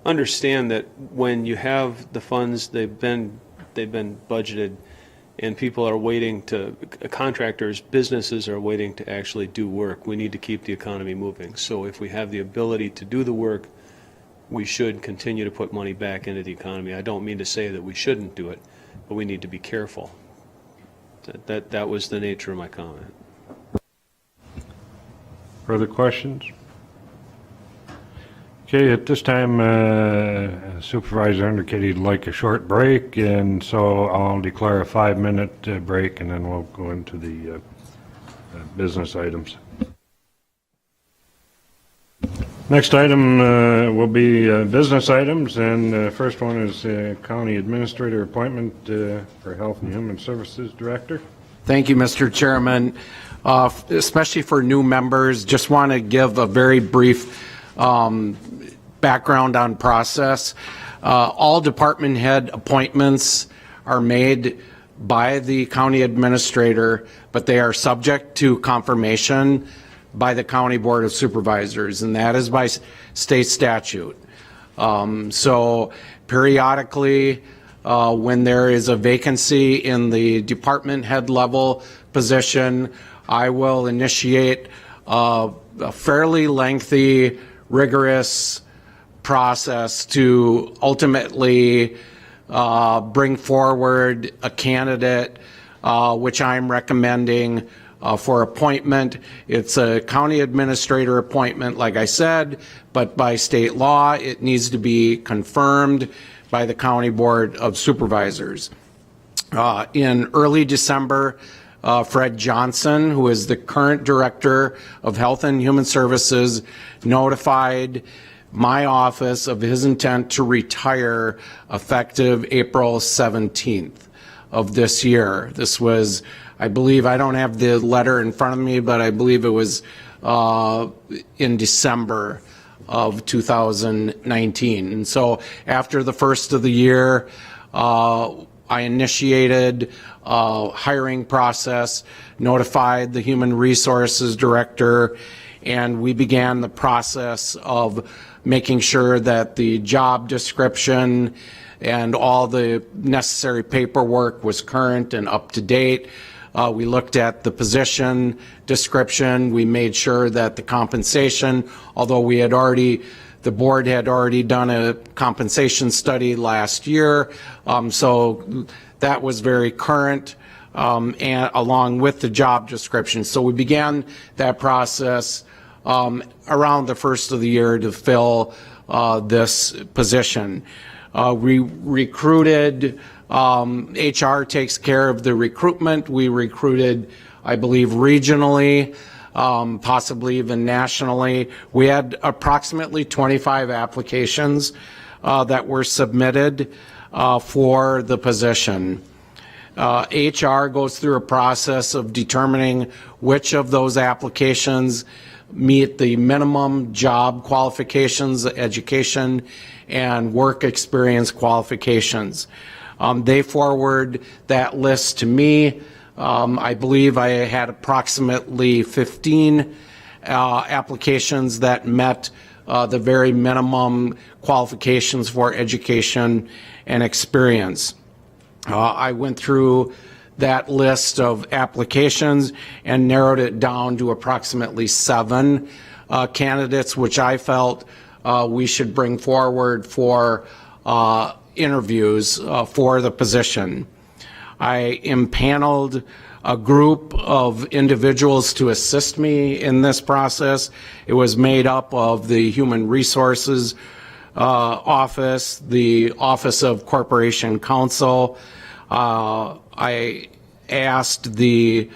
understand that when you have the funds, they've been budgeted, and people are waiting to, contractors, businesses are waiting to actually do work. We need to keep the economy moving. So if we have the ability to do the work, we should continue to put money back into the economy. I don't mean to say that we shouldn't do it, but we need to be careful. That was the nature of my comment. Further questions? Okay, at this time, Supervisor indicated he'd like a short break, and so I'll declare a 5-minute break, and then we'll go into the business items. Next item will be business items, and first one is County Administrator appointment for Health and Human Services Director. Thank you, Mr. Chairman. Especially for new members, just want to give a very brief background on process. All department head appointments are made by the county administrator, but they are subject to confirmation by the County Board of Supervisors, and that is by state statute. So periodically, when there is a vacancy in the department head level position, I will initiate a fairly lengthy, rigorous process to ultimately bring forward a candidate which I'm recommending for appointment. It's a county administrator appointment, like I said, but by state law, it needs to be confirmed by the County Board of Supervisors. In early December, Fred Johnson, who is the current Director of Health and Human Services, notified my office of his intent to retire effective April 17th of this year. This was, I believe, I don't have the letter in front of me, but I believe it was in December of 2019. And so after the first of the year, I initiated a hiring process, notified the Human Resources Director, and we began the process of making sure that the job description and all the necessary paperwork was current and up to date. We looked at the position description. We made sure that the compensation, although the board had already done a compensation study last year, so that was very current, and along with the job description. So we began that process around the first of the year to fill this position. We recruited, HR takes care of the recruitment. We recruited, I believe, regionally, possibly even nationally. We had approximately 25 applications that were submitted for the position. HR goes through a process of determining which of those applications meet the minimum job qualifications, education, and work experience qualifications. They forward that list to me. I believe I had approximately 15 applications that met the very minimum qualifications for education and experience. I went through that list of applications and narrowed it down to approximately 7 candidates, which I felt we should bring forward for interviews for the position. I impaneled a group of individuals to assist me in this process. It was made up of the Human Resources Office, the Office of Corporation Counsel. I asked the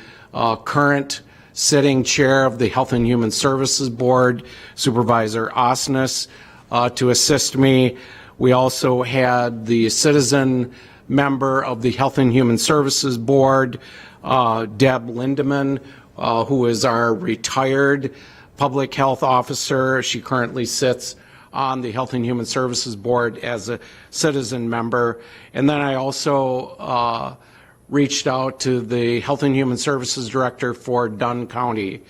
current sitting chair of the Health and Human Services Board, Supervisor Osnes, to assist me. We also had the citizen member of the Health and Human Services Board, Deb Lindeman, who is our retired public health officer. She currently sits on the Health and Human Services Board as a citizen member. And then I also reached out to the Health and Human Services Director for Dunn County,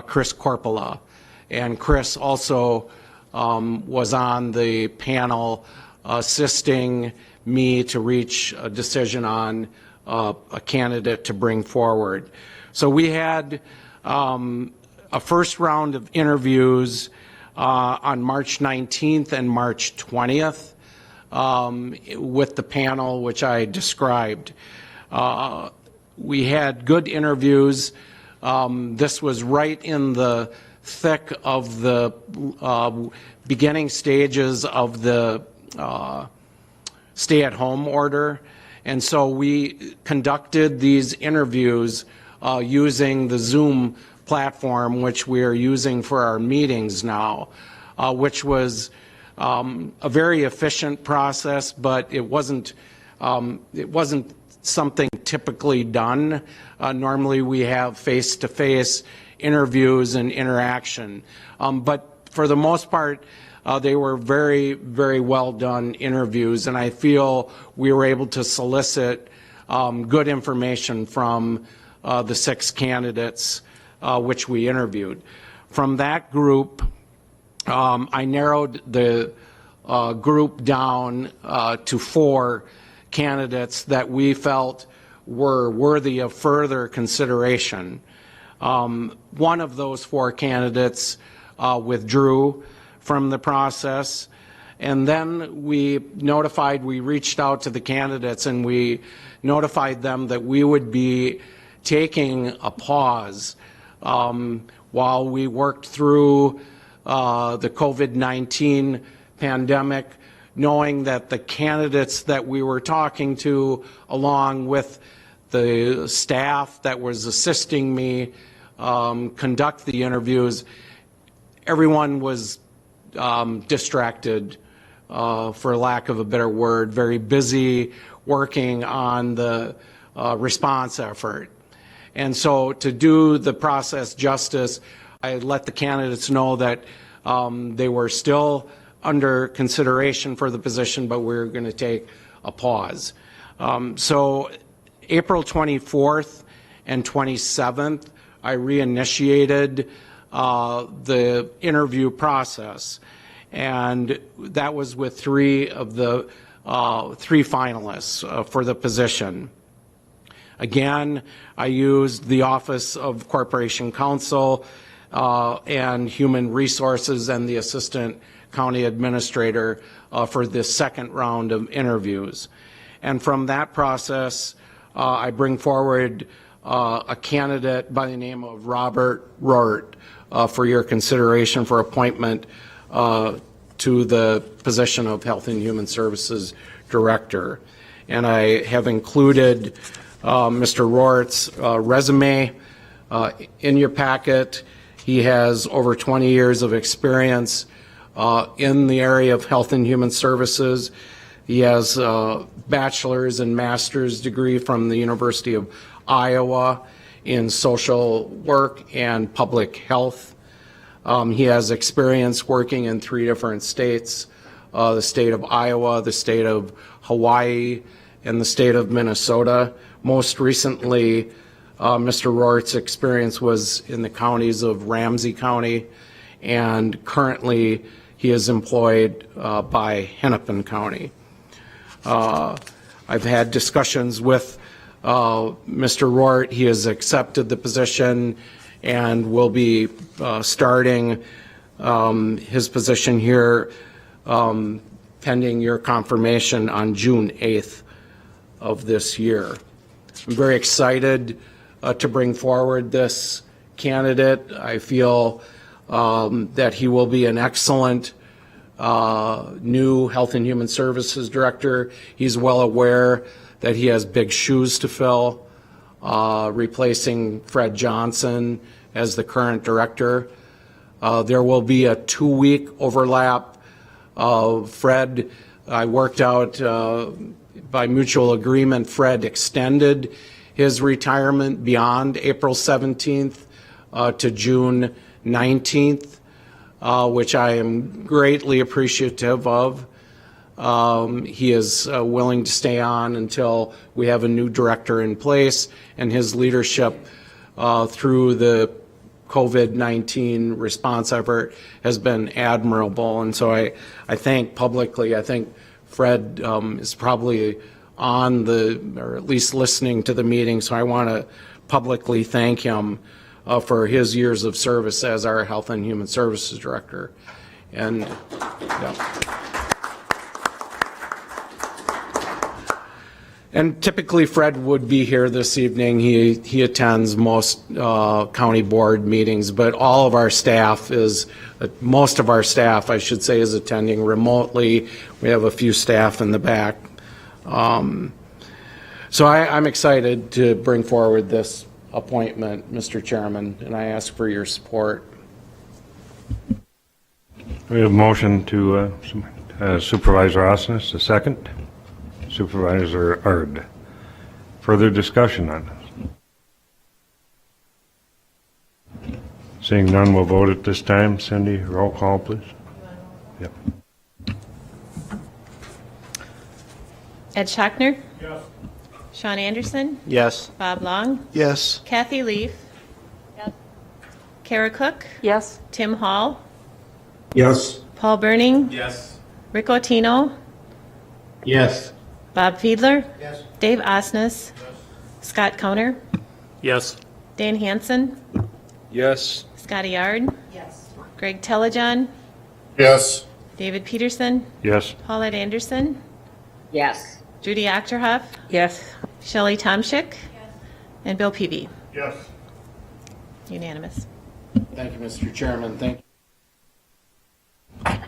Chris Corpola. And Chris also was on the panel assisting me to reach a decision on a candidate to bring forward. So we had a first round of interviews on March 19th and March 20th with the panel which I described. We had good interviews. This was right in the thick of the beginning stages of the stay-at-home order. And so we conducted these interviews using the Zoom platform, which we are using for our meetings now, which was a very efficient process, but it wasn't something typically done. Normally we have face-to-face interviews and interaction. But for the most part, they were very, very well done interviews, and I feel we were able to solicit good information from the 6 candidates which we interviewed. From that group, I narrowed the group down to 4 candidates that we felt were worthy of further consideration. One of those 4 candidates withdrew from the process, and then we reached out to the candidates and we notified them that we would be taking a pause while we worked through the COVID-19 pandemic, knowing that the candidates that we were talking to, along with the staff that was assisting me conduct the interviews, everyone was distracted, for lack of a better word, very busy working on the response effort. And so to do the process justice, I let the candidates know that they were still under consideration for the position, but we were going to take a pause. So April 24th and 27th, I reinitiated the interview process, and that was with 3 of the 3 finalists for the position. Again, I used the Office of Corporation Counsel and Human Resources and the Assistant County Administrator for this second round of interviews. And from that process, I bring forward a candidate by the name of Robert Roert for your consideration for appointment to the position of Health and Human Services Director. And I have included Mr. Roert's resume in your packet. He has over 20 years of experience in the area of health and human services. He has a bachelor's and master's degree from the University of Iowa in social work and public health. He has experience working in 3 different states, the state of Iowa, the state of Hawaii, and the state of Minnesota. Most recently, Mr. Roart's experience was in the counties of Ramsey County, and currently he is employed by Hennepin County. I've had discussions with Mr. Roart. He has accepted the position and will be starting his position here pending your confirmation on June 8th of this year. I'm very excited to bring forward this candidate. I feel that he will be an excellent new Health and Human Services Director. He's well aware that he has big shoes to fill, replacing Fred Johnson as the current director. There will be a 2-week overlap. Fred, I worked out by mutual agreement, Fred extended his retirement beyond April 17th to June 19th, which I am greatly appreciative of. He is willing to stay on until we have a new director in place, and his leadership through the COVID-19 response effort has been admirable. And so I thank publicly, I think Fred is probably on or at least listening to the meeting, so I want to publicly thank him for his years of service as our Health and Human Services Director. And yeah. And typically Fred would be here this evening. He attends most county board meetings, but all of our staff most of our staff, I should say, is attending remotely. We have a few staff in the back. So I'm excited to bring forward this appointment, Mr. Chairman, and I ask for your support. We have a motion to Supervisor Osnes, a second. Supervisor Ard. Further discussion on this? Seeing none, we'll vote at this time. Cindy, roll call, please. Yep. Ed Schachner? Yes. Sean Anderson? Yes. Bob Long? Yes. Kathy Leaf? Yes. Kara Cook? Yes. Tim Hall? Yes. Paul Burning? Yes. Rick Otino? Yes. Bob Fiedler? Yes. Dave Osnes? Scott Coner? Yes. Dan Hansen? Yes. Scotty Yard? Yes. Greg Telejohn? Yes. David Peterson? Yes. Paulette Anderson? Yes. Judy Achterhoff? Yes. Shelley Tomschick? Yes. And Bill Peavy? Yes. Unanimous. Thank you, Mr. Chairman. Thank you.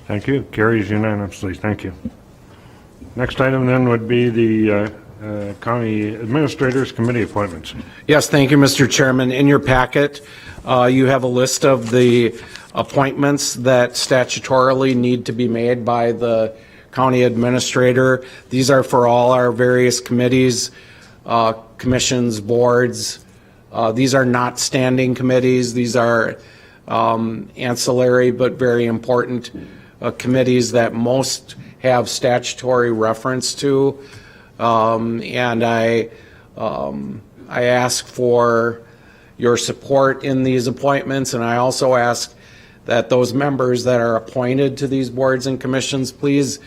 Thank you. Carries unanimously. Thank you. Next item then would be the County Administrators Committee appointments. Yes, thank you, Mr. Chairman. In your packet, you have a list of the appointments that statutorily need to be made by the county administrator. These are for all our various committees, commissions, boards. These are not standing committees. These are ancillary but very important committees that most have statutory reference to. And I ask for your support in these appointments, and I also ask that those members that are appointed to these boards and commissions please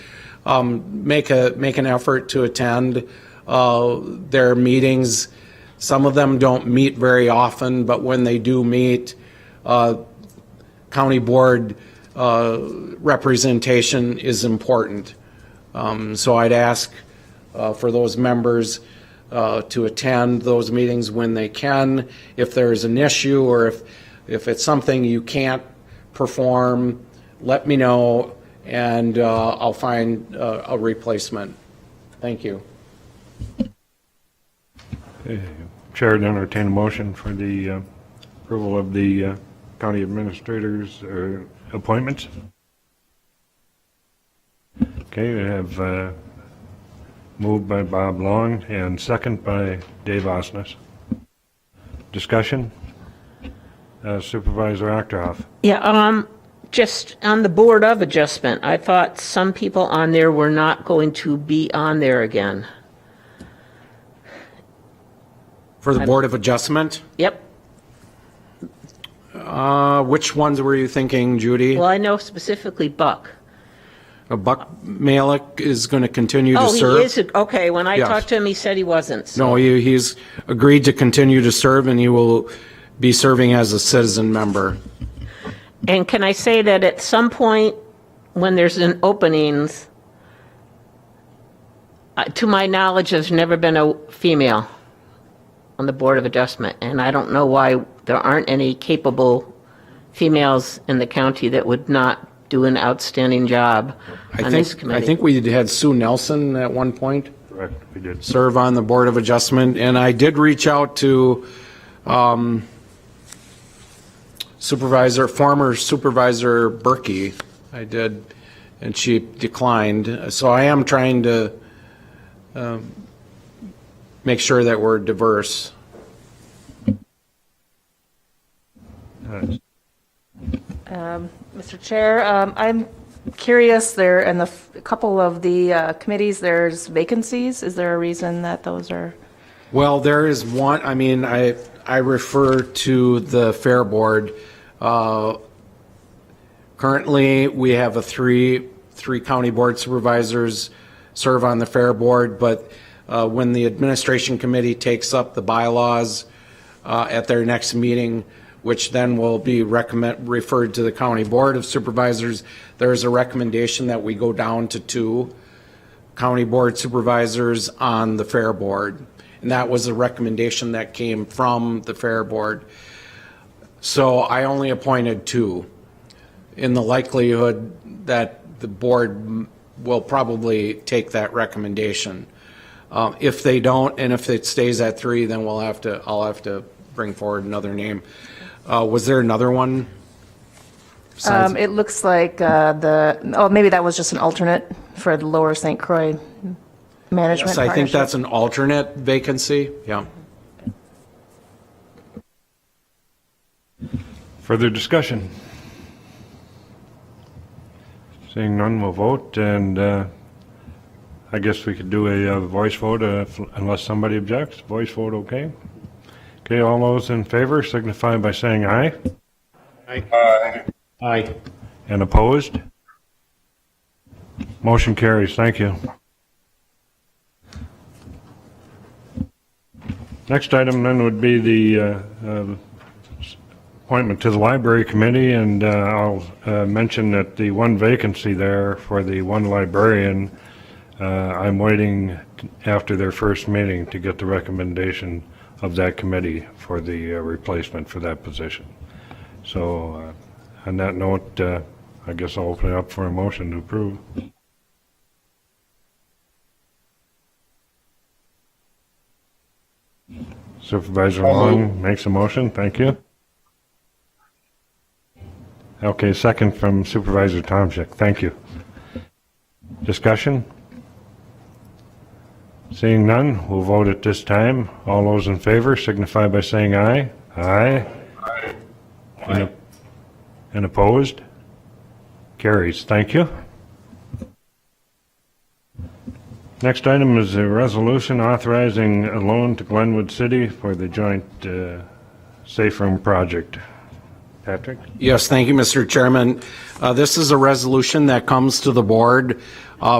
make an effort to attend their meetings. Some of them don't meet very often, but when they do meet, county board representation is important. So I'd ask for those members to attend those meetings when they can. If there's an issue or if it's something you can't perform, let me know and I'll find a replacement. Thank you. Chair would entertain a motion for the approval of the county administrators' appointments. Okay, we have moved by Bob Long and second by Dave Osnes. Discussion? Supervisor Achterhoff. Yeah, just on the Board of Adjustment, I thought some people on there were not going to be on there again. For the Board of Adjustment? Yep. Which ones were you thinking, Judy? Well, I know specifically Buck. Buck Malik is going to continue to Oh, serve? he is, okay, when I Yes. talked to him, he said he wasn't. so- No, he's agreed to continue to serve, and he will be serving as a citizen member. And can I say that at some point, when there's an openings, to my knowledge, there's never been a female on the Board of Adjustment, and I don't know why there aren't any capable females in the county that would not do an outstanding job on this I committee. think we had Sue Nelson at one point Correct, we did. serve on the Board of Adjustment, and I did reach out to former Supervisor Berkey. I did, and she declined. So I am trying to make sure that we're diverse. Mr. Chair, I'm curious, there, in a couple of the committees, there's vacancies. Is there a reason that those are? Well, there is one, I mean, I refer to the Fair Board. Currently, we have three county board supervisors serve on the Fair Board, but when the Administration Committee takes up the bylaws at their next meeting, which then will be referred to the County Board of Supervisors, there is a recommendation that we go down to 2 county board supervisors on the Fair Board. And that was a recommendation that came from the Fair Board. So I only appointed 2 in the likelihood that the board will probably take that recommendation. If they don't, and if it stays at 3, then I'll have to bring forward another name. Was there another one? It looks like maybe that was just an alternate for the Lower St. Croix Management Yes, I think Partnership. that's an alternate vacancy, yeah. Further discussion? Seeing none, we'll vote, and I guess we could do a voice vote unless somebody objects. Voice vote, okay? Okay, all those in favor signify by saying aye. Aye. Aye. And opposed? Motion carries. Thank you. Next item then would be the appointment to the Library Committee, and I'll mention that the one vacancy there for the one librarian, I'm waiting after their first meeting to get the recommendation of that committee for the replacement for that position. So on that note, I guess I'll open it up for a motion to approve. Supervisor Long makes a motion. Thank you. Okay, second from Supervisor Tomczyk. Thank you. Discussion? Seeing none, we'll vote at this time. All those in favor signify by saying aye. Aye. Aye. And opposed? Carries. Thank you. Next item is a resolution authorizing a loan to Glenwood City for the joint safe room project. Patrick? Yes, thank you, Mr. Chairman. This is a resolution that comes to the board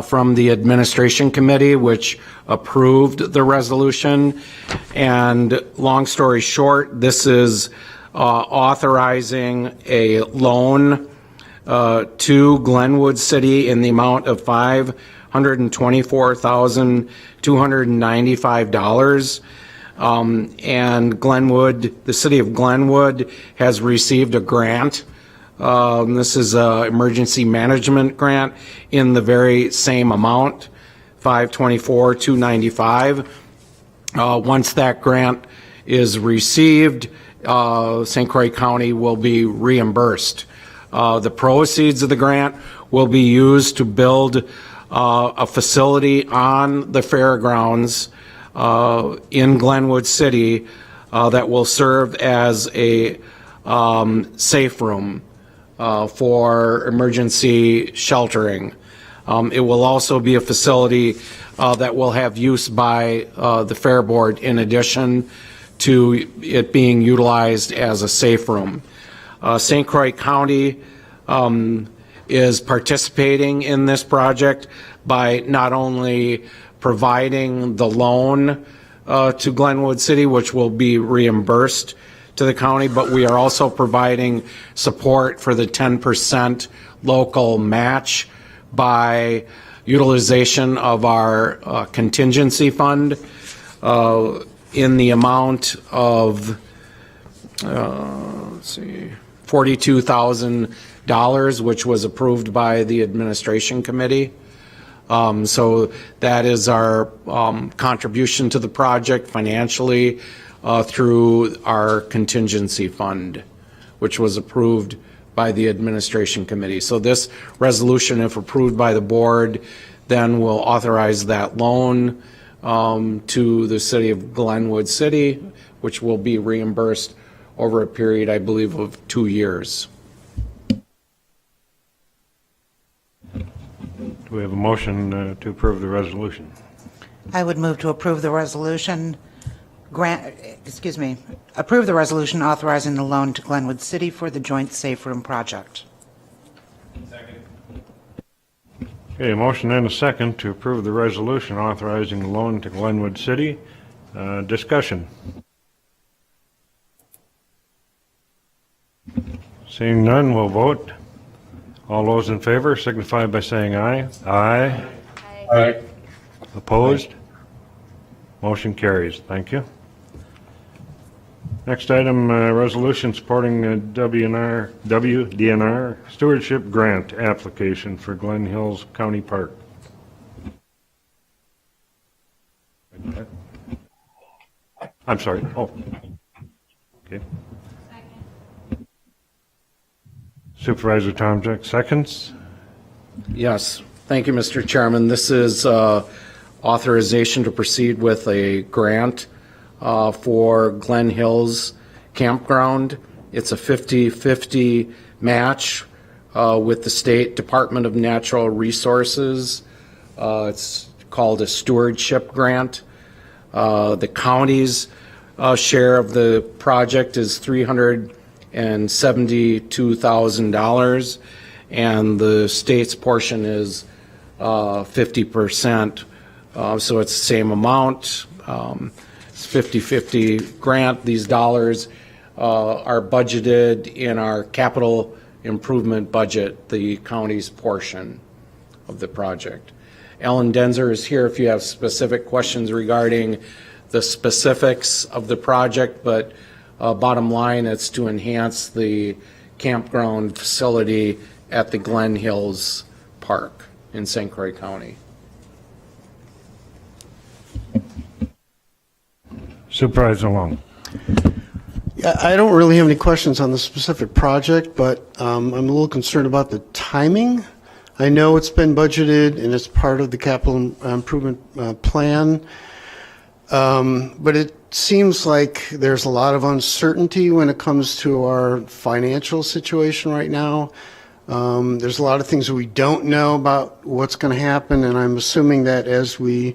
from the Administration Committee, which approved the resolution. And long story short, this is authorizing a loan to Glenwood City in the amount of $524,295. And Glenwood, the city of Glenwood has received a grant. This is an emergency management grant in the very same amount, $524,295. Once that grant is received, St. Croix County will be reimbursed. The proceeds of the grant will be used to build a facility on the fairgrounds in Glenwood City that will serve as a safe room for emergency sheltering. It will also be a facility that will have use by the Fair Board in addition to it being utilized as a safe room. St. Croix County is participating in this project by not only providing the loan to Glenwood City, which will be reimbursed to the county, but we are also providing support for the 10% local match by utilization of our contingency fund in the amount of, let's see, $42,000, which was approved by the administration committee. So that is our contribution to the project financially through our contingency fund, which was approved by the administration committee. So this resolution, if approved by the board, then will authorize that loan to the city of Glenwood City, which will be reimbursed over a period, I believe, of 2 years. Do we have a motion to approve the resolution? I would move to approve the resolution, approve the resolution authorizing the loan to Glenwood City for the joint safe room project. Okay, a motion and a second to approve the resolution authorizing the loan to Glenwood City. Discussion. Seeing none, we'll vote. All those in favor signify by saying aye. Aye. Aye. Opposed? Motion carries. Thank you. Next item, resolution supporting WDNR stewardship grant application for Glen Hills County Park. I'm sorry. Oh. Okay. Supervisor Tomczyk, seconds. Yes, thank you, Mr. Chairman. This is authorization to proceed with a grant for Glen Hills Campground. It's a 50-50 match with the State Department of Natural Resources. It's called a stewardship grant. The county's share of the project is $372,000, and the state's portion is 50%. So it's the same amount. It's 50-50 grant. These dollars are budgeted in our capital improvement budget, the county's portion of the project. Ellen Denzer is here if you have specific questions regarding the specifics of the project, but bottom line, it's to enhance the campground facility at the Glen Hills Park in St. Croix County. Supervisor Long. Yeah, I don't really have any questions on the specific project, but I'm a little concerned about the timing. I know it's been budgeted and it's part of the capital improvement plan, but it seems like there's a lot of uncertainty when it comes to our financial situation right now. There's a lot of things that we don't know about what's going to happen, and I'm assuming that as we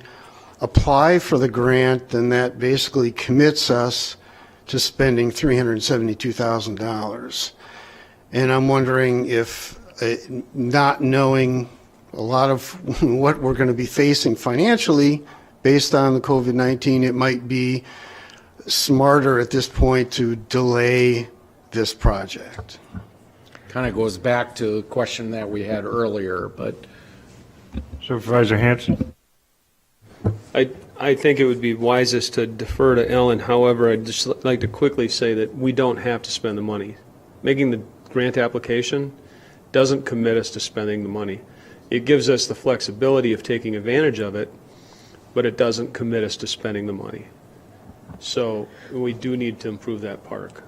apply for the grant, then that basically commits us to spending $372,000. And I'm wondering if, not knowing a lot of what we're going to be facing financially based on the COVID-19, it might be smarter at this point to delay this project. Kind of goes back to the question that we had earlier, but. Supervisor Hanson. I think it would be wisest to defer to Ellen. However, I'd just like to quickly say that we don't have to spend the money. Making the grant application doesn't commit us to spending the money. It gives us the flexibility of taking advantage of it, but it doesn't commit us to spending the money. So we do need to improve that park.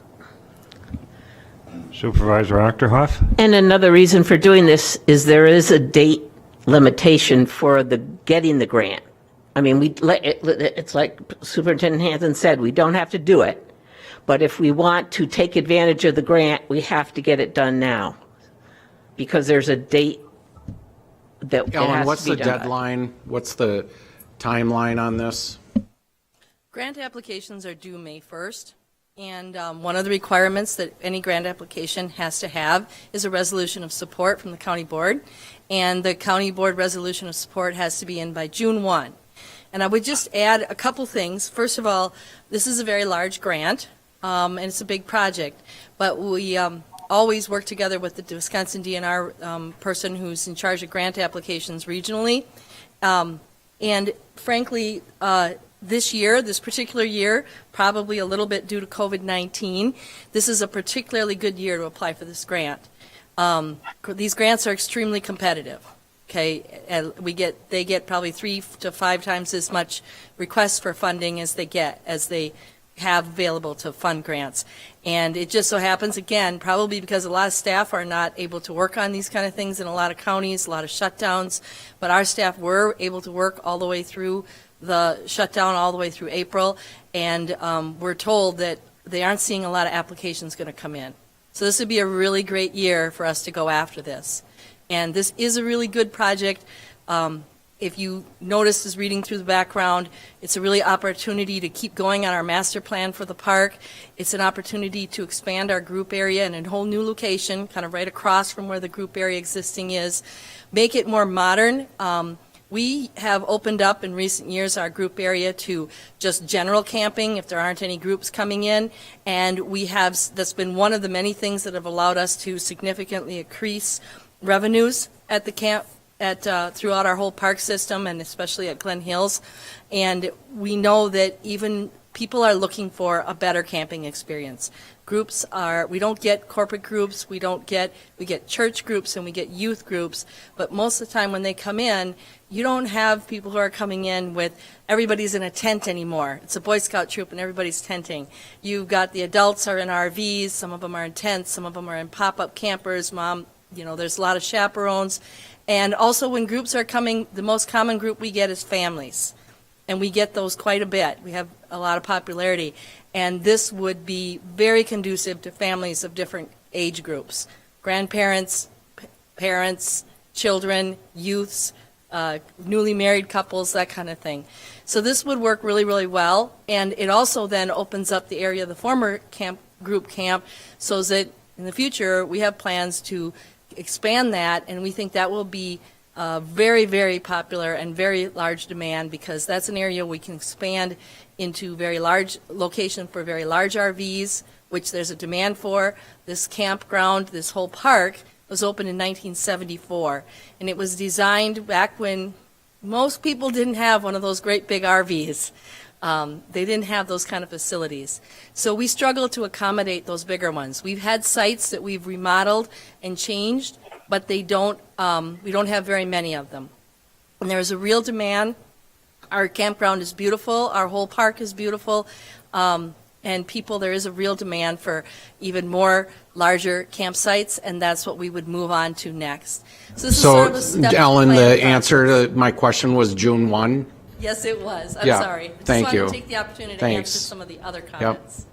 Supervisor Achterhoff. And another reason for doing this is there is a date limitation for getting the grant. I mean, it's like Superintendent Hanson said, we don't have to do it, but if we want to take advantage of the grant, we have to get it done now, because there's a date that it has to be done. Ellen, what's the deadline? What's the timeline on this? Grant applications are due May 1st, and one of the requirements that any grant application has to have is a resolution of support from the county board, and the county board resolution of support has to be in by June 1. And I would just add a couple things. First of all, this is a very large grant, and it's a big project, but we always work together with the Wisconsin DNR person who's in charge of grant applications regionally, and frankly, this particular year, probably a little bit due to COVID-19, this is a particularly good year to apply for this grant. These grants are extremely competitive. Okay, and they get probably 3 to 5 times as much requests for funding as they have available to fund grants. And it just so happens, again, probably because a lot of staff are not able to work on these kind of things in a lot of counties, a lot of shutdowns, but our staff were able to work all the way through the shutdown all the way through April, and we're told that they aren't seeing a lot of applications going to come in. So this would be a really great year for us to go after this. And this is a really good project. If you notice as reading through the background, it's a really opportunity to keep going on our master plan for the park. It's an opportunity to expand our group area in a whole new location, kind of right across from where the group area existing is. Make it more modern. We have opened up in recent years our group area to just general camping if there aren't any groups coming in, and that's been one of the many things that have allowed us to significantly increase revenues at the camp throughout our whole park system, and especially at Glen Hills. And we know that even people are looking for a better camping experience. We don't get corporate groups, we get church groups and we get youth groups, but most of the time when they come in, you don't have people who are coming in with everybody's in a tent anymore. It's a Boy Scout troop and everybody's tenting. You've got the adults are in RVs, some of them are in tents, some of them are in pop-up campers, there's a lot of chaperones. And also when groups are coming, the most common group we get is families. And we get those quite a bit. We have a lot of popularity. And this would be very conducive to families of different age groups. Grandparents, parents, children, youths, newly married couples, that kind of thing. So this would work really, really well. And it also then opens up the area of the former group camp so that in the future we have plans to expand that, and we think that will be very, very popular and very large demand, because that's an area we can expand into very large location for very large RVs, which there's a demand for. This campground, this whole park, was opened in 1974, and it was designed back when most people didn't have one of those great big RVs. They didn't have those kind of facilities. So we struggle to accommodate those bigger ones. We've had sites that we've remodeled and changed, but we don't have very many of them. And there is a real demand. Our campground is beautiful. Our whole park is beautiful. And there is a real demand for even more larger campsites, and that's what we would move on to next. So this is sort of a step Ellen, plan the process. answer to my question was June 1? Yes, it was. I'm Yeah, sorry. thank I just you. wanted to take the opportunity to Thanks. answer some of the other comments.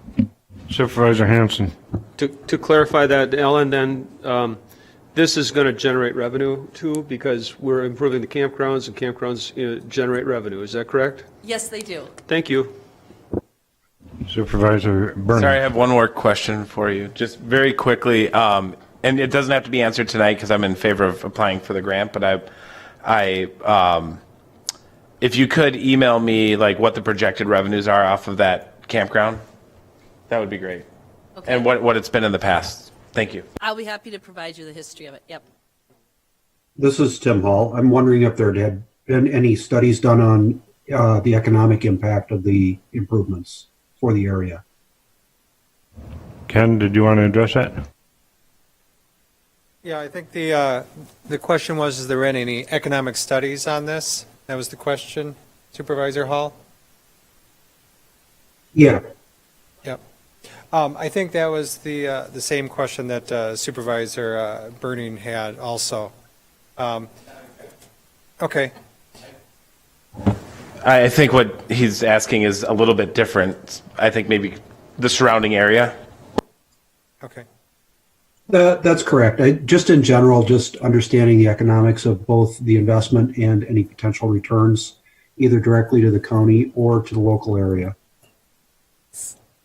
Supervisor Hanson. To clarify that, Ellen, then, this is going to generate revenue too, because we're improving the campgrounds, and campgrounds generate revenue. Is that correct? Yes, they do. Thank you. Supervisor Burnham. Sorry, I have one more question for you, just very quickly. And it doesn't have to be answered tonight because I'm in favor of applying for the grant, but if you could email me like what the projected revenues are off of that campground, that would be great. Okay. And what it's been in the past. Thank you. I'll be happy to provide you the history of it. Yep. This is Tim Hall. I'm wondering if there had been any studies done on the economic impact of the improvements for the area. Ken, did you want to address that? Yeah, I think the question was, is there any economic studies on this? That was the question, Supervisor Hall? Yeah. Yep. I think that was the same question that Supervisor Burning had also. Okay. I think what he's asking is a little bit different. I think maybe the surrounding area. Okay. That's correct. Just in general, just understanding the economics of both the investment and any potential returns, either directly to the county or to the local area.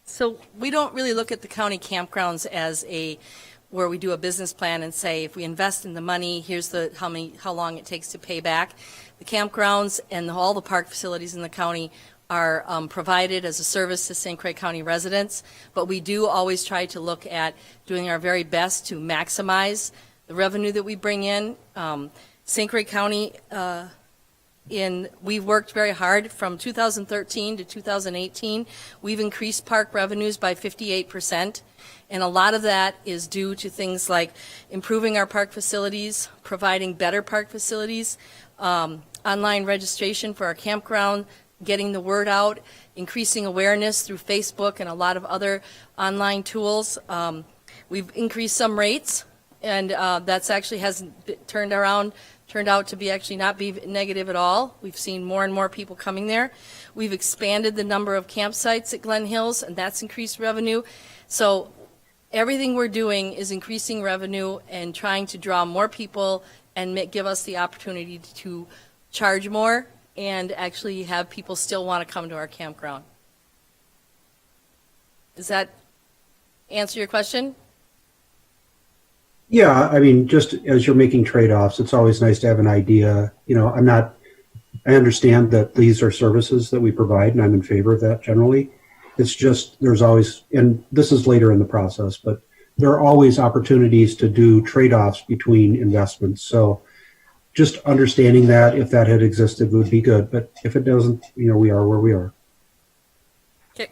So we don't really look at the county campgrounds as where we do a business plan and say, if we invest in the money, here's how long it takes to pay back. The campgrounds and all the park facilities in the county are provided as a service to St. Croix County residents, but we do always try to look at doing our very best to maximize the revenue that we bring in. St. Croix County, we've worked very hard from 2013 to 2018. We've increased park revenues by 58%, and a lot of that is due to things like improving our park facilities, providing better park facilities, online registration for our campground, getting the word out, increasing awareness through Facebook and a lot of other online tools. We've increased some rates, and that's actually turned out to be actually not be negative at all. We've seen more and more people coming there. We've expanded the number of campsites at Glen Hills, and that's increased revenue. So everything we're doing is increasing revenue and trying to draw more people and give us the opportunity to charge more and actually have people still want to come to our campground. Does that answer your question? Yeah, I mean, just as you're making trade-offs, it's always nice to have an idea. I understand that these are services that we provide, and I'm in favor of that generally. It's just, there's always, and this is later in the process, but there are always opportunities to do trade-offs between investments. So just understanding that, if that had existed, would be good. But if it doesn't, we are where we are. Okay.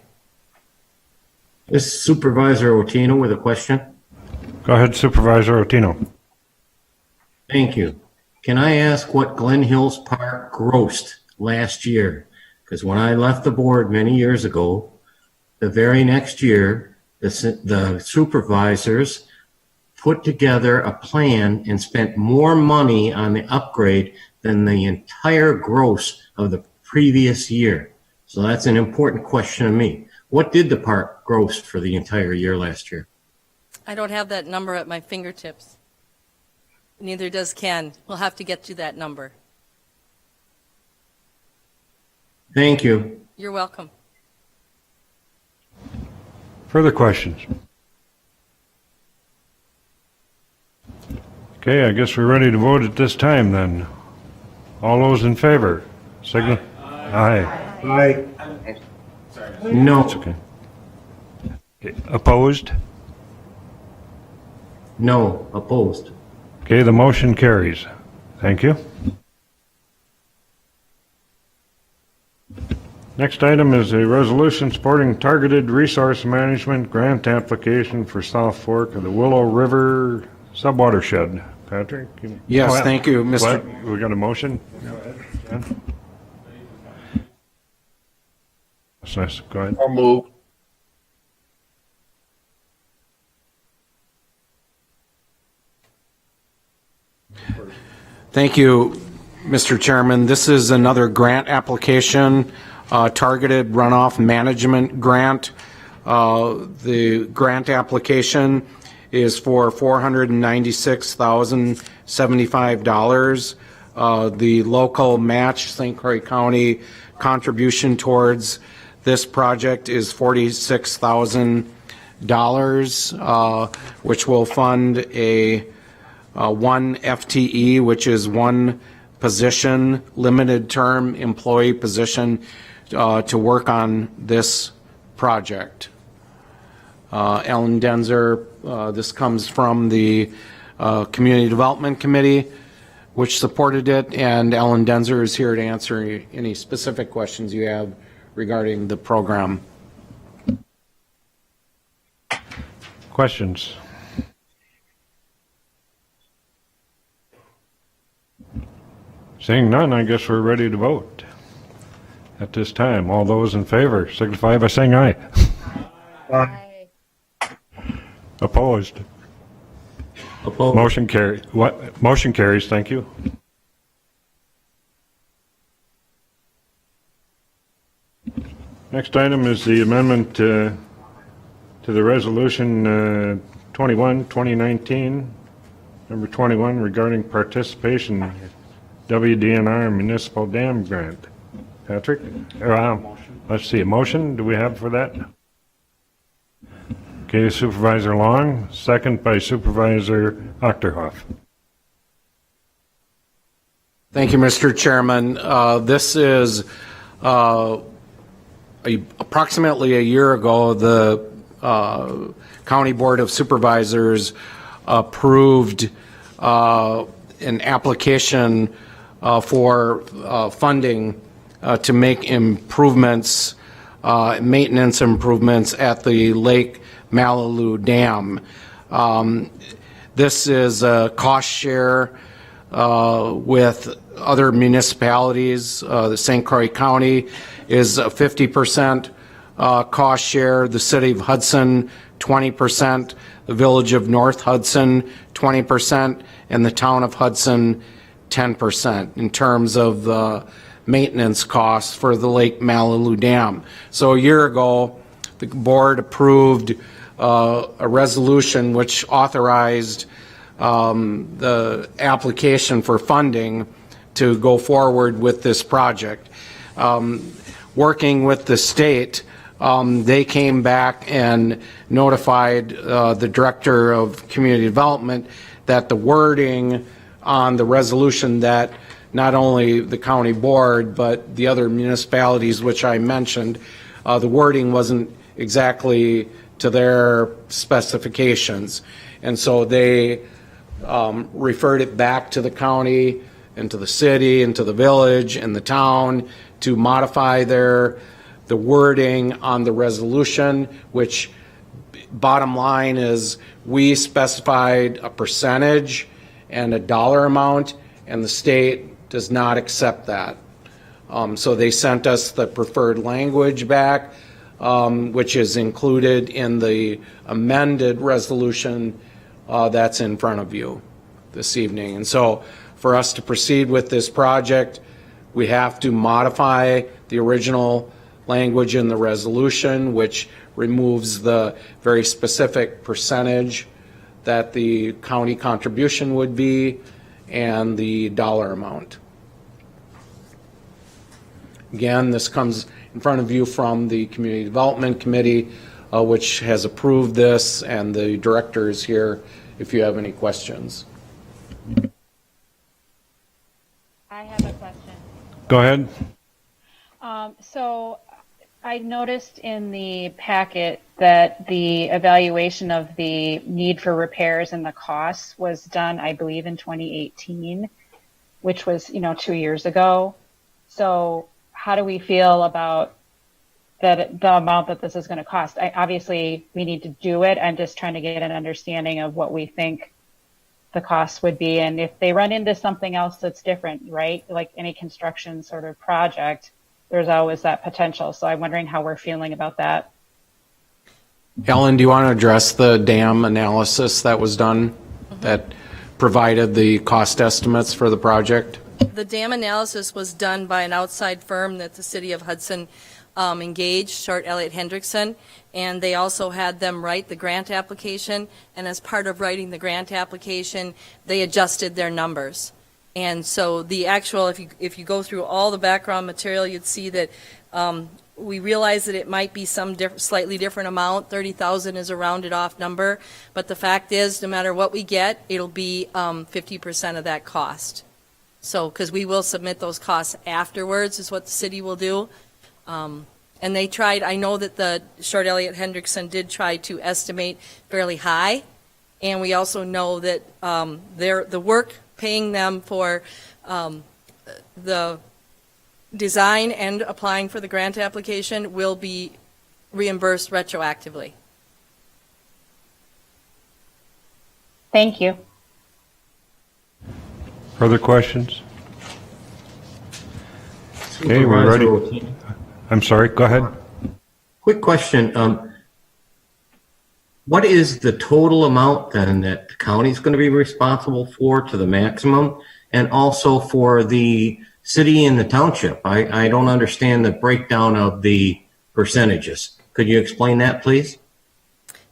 This is Supervisor Otino with a question. Go ahead, Supervisor Otino. Thank you. Can I ask what Glen Hills Park grossed last year? Because when I left the board many years ago, the very next year, the supervisors put together a plan and spent more money on the upgrade than the entire gross of the previous year. So that's an important question to me. What did the park gross for the entire year last year? I don't have that number at my fingertips. Neither does Ken. We'll have to get you that number. Thank you. You're welcome. Further questions? Okay, I guess we're ready to vote at this time then. All those in favor, signal. Aye. Aye. No. That's okay. Okay. Opposed? No. Opposed. Okay, the motion carries. Thank you. Next item is a resolution supporting targeted resource management grant application for South Fork of the Willow River subwatershed. Patrick? Yes, thank you, Mr. What? We got a motion? That's nice. Go ahead. I'll move. Thank you, Mr. Chairman. This is another grant application, targeted runoff management grant. The grant application is for $496,075. The local match, St. Croix County contribution towards this project is $46,000, which will fund a one FTE, which is one position, limited term employee position, to work on this project. Ellen Denzer, this comes from the Community Development Committee, which supported it, and Ellen Denzer is here to answer any specific questions you have regarding the program. Questions? Seeing none, I guess we're ready to vote. At this time, all those in favor signify by saying aye. Aye. Opposed? Opposed. Motion carries. What? Motion carries. Thank you. Next item is the amendment to the resolution 21, 2019, number 21, regarding participation in WDNR municipal dam grant. Patrick? Let's see, a motion do we have for that? Okay, Supervisor Long, second by Supervisor Achterhoff. Thank you, Mr. Chairman. This is approximately a year ago, the County Board of Supervisors approved an application for funding to make improvements, maintenance improvements at the Lake Malibu Dam. This is a cost share with other municipalities. The St. Croix County is a 50% cost share, the City of Hudson 20%, the Village of North Hudson 20%, and the Town of Hudson 10% in terms of the maintenance costs for the Lake Malibu Dam. So a year ago, the board approved a resolution which authorized the application for funding to go forward with this project. Working with the state, they came back and notified the Director of Community Development that the wording on the resolution that not only the county board but the other municipalities which I mentioned, the wording wasn't exactly to their specifications. And so they referred it back to the county and to the city and to the village and the town to modify the wording on the resolution, which bottom line is we specified a percentage and a dollar amount, and the state does not accept that. So they sent us the preferred language back, which is included in the amended resolution that's in front of you this evening. And so for us to proceed with this project, we have to modify the original language in the resolution, which removes the very specific percentage that the county contribution would be and the dollar amount. Again, this comes in front of you from the Community Development Committee, which has approved this, and the director is here if you have any questions. I have a question. Go ahead. So I noticed in the packet that the evaluation of the need for repairs and the costs was done, I believe, in 2018, which was, 2 years ago. So how do we feel about that, the amount that this is going to cost? Obviously, we need to do it. I'm just trying to get an understanding of what we think the costs would be. And if they run into something else that's different, right? Like any construction sort of project, there's always that potential. So I'm wondering how we're feeling about that. Ellen, do you want to address the dam analysis that was done that provided the cost estimates for the project? The dam analysis was done by an outside firm that the City of Hudson engaged, Short Elliott Hendrickson, and they also had them write the grant application, and as part of writing the grant application, they adjusted their numbers. And so the actual, if you go through all the background material, you'd see that we realize that it might be some slightly different amount. 30,000 is a rounded off number, but the fact is, no matter what we get, it'll be 50% of that cost. So, because we will submit those costs afterwards, is what the city will do. And they tried, I know that the Short Elliott Hendrickson did try to estimate fairly high, and we also know that the work paying them for the design and applying for the grant application will be reimbursed retroactively. Thank you. Further questions? Okay, we're ready. Supervisor, I'm sorry, go ahead. quick question. What is the total amount then that the county is going to be responsible for to the maximum, and also for the city and the township? I don't understand the breakdown of the percentages. Could you explain that, please?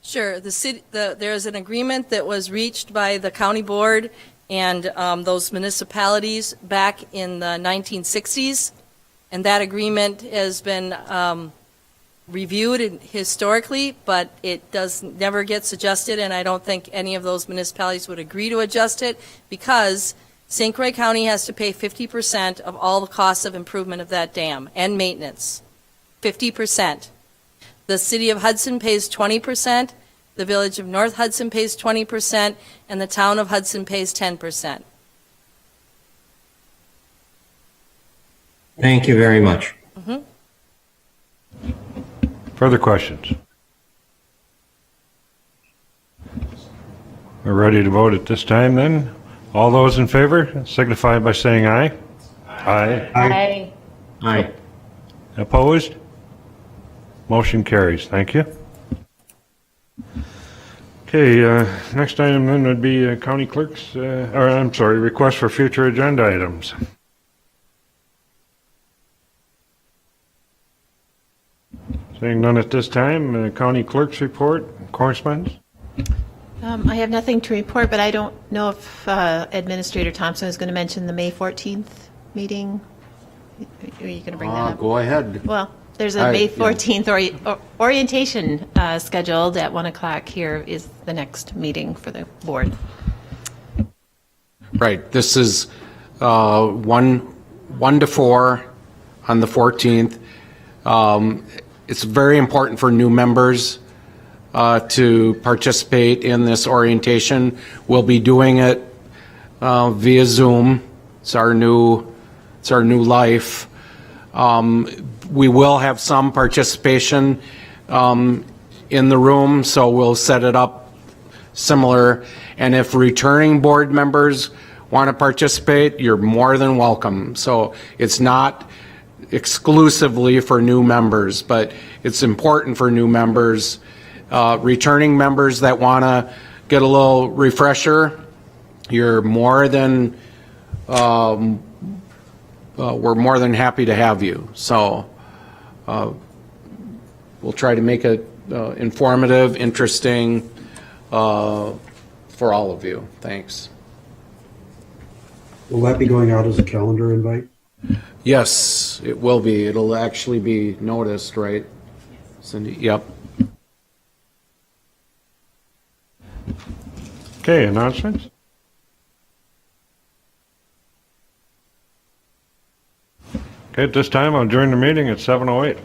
Sure. There's an agreement that was reached by the county board and those municipalities back in the 1960s, and that agreement has been reviewed historically, but it never gets adjusted, and I don't think any of those municipalities would agree to adjust it because St. Croix County has to pay 50% of all the costs of improvement of that dam and maintenance. 50%. The city of Hudson pays 20%, the village of North Hudson pays 20%, and the town of Hudson pays 10%. Thank you very much. Further questions? We're ready to vote at this time then. All those in favor signify by saying aye. Aye. Aye. Aye. Opposed? Motion carries. Thank you. Okay, next item then would be county clerk's, or I'm sorry, request for future agenda items. Seeing none at this time, county clerk's report, correspondence? I have nothing to report, but I don't know if Administrator Thompson is going to mention the May 14th meeting. Are you going to bring that up? Go ahead. Well, there's a May 14th orientation scheduled at 1 o'clock. Here is the next meeting for the board. Right, this is 1 to 4 on the 14th. It's very important for new members to participate in this orientation. We'll be doing it via Zoom. It's our new life. We will have some participation in the room, so we'll set it up similar. And if returning board members want to participate, you're more than welcome. So it's not exclusively for new members, but it's important for new members. Returning members that want to get a little refresher, you're more than, we're more than happy to have you. So we'll try to make it informative, interesting for all of you. Thanks. Will that be going out as a calendar invite? Yes, it will be. It'll actually be noticed, right, Cindy? Yep. Okay, announcements? Okay, at this time, I'll adjourn the meeting at 7:08.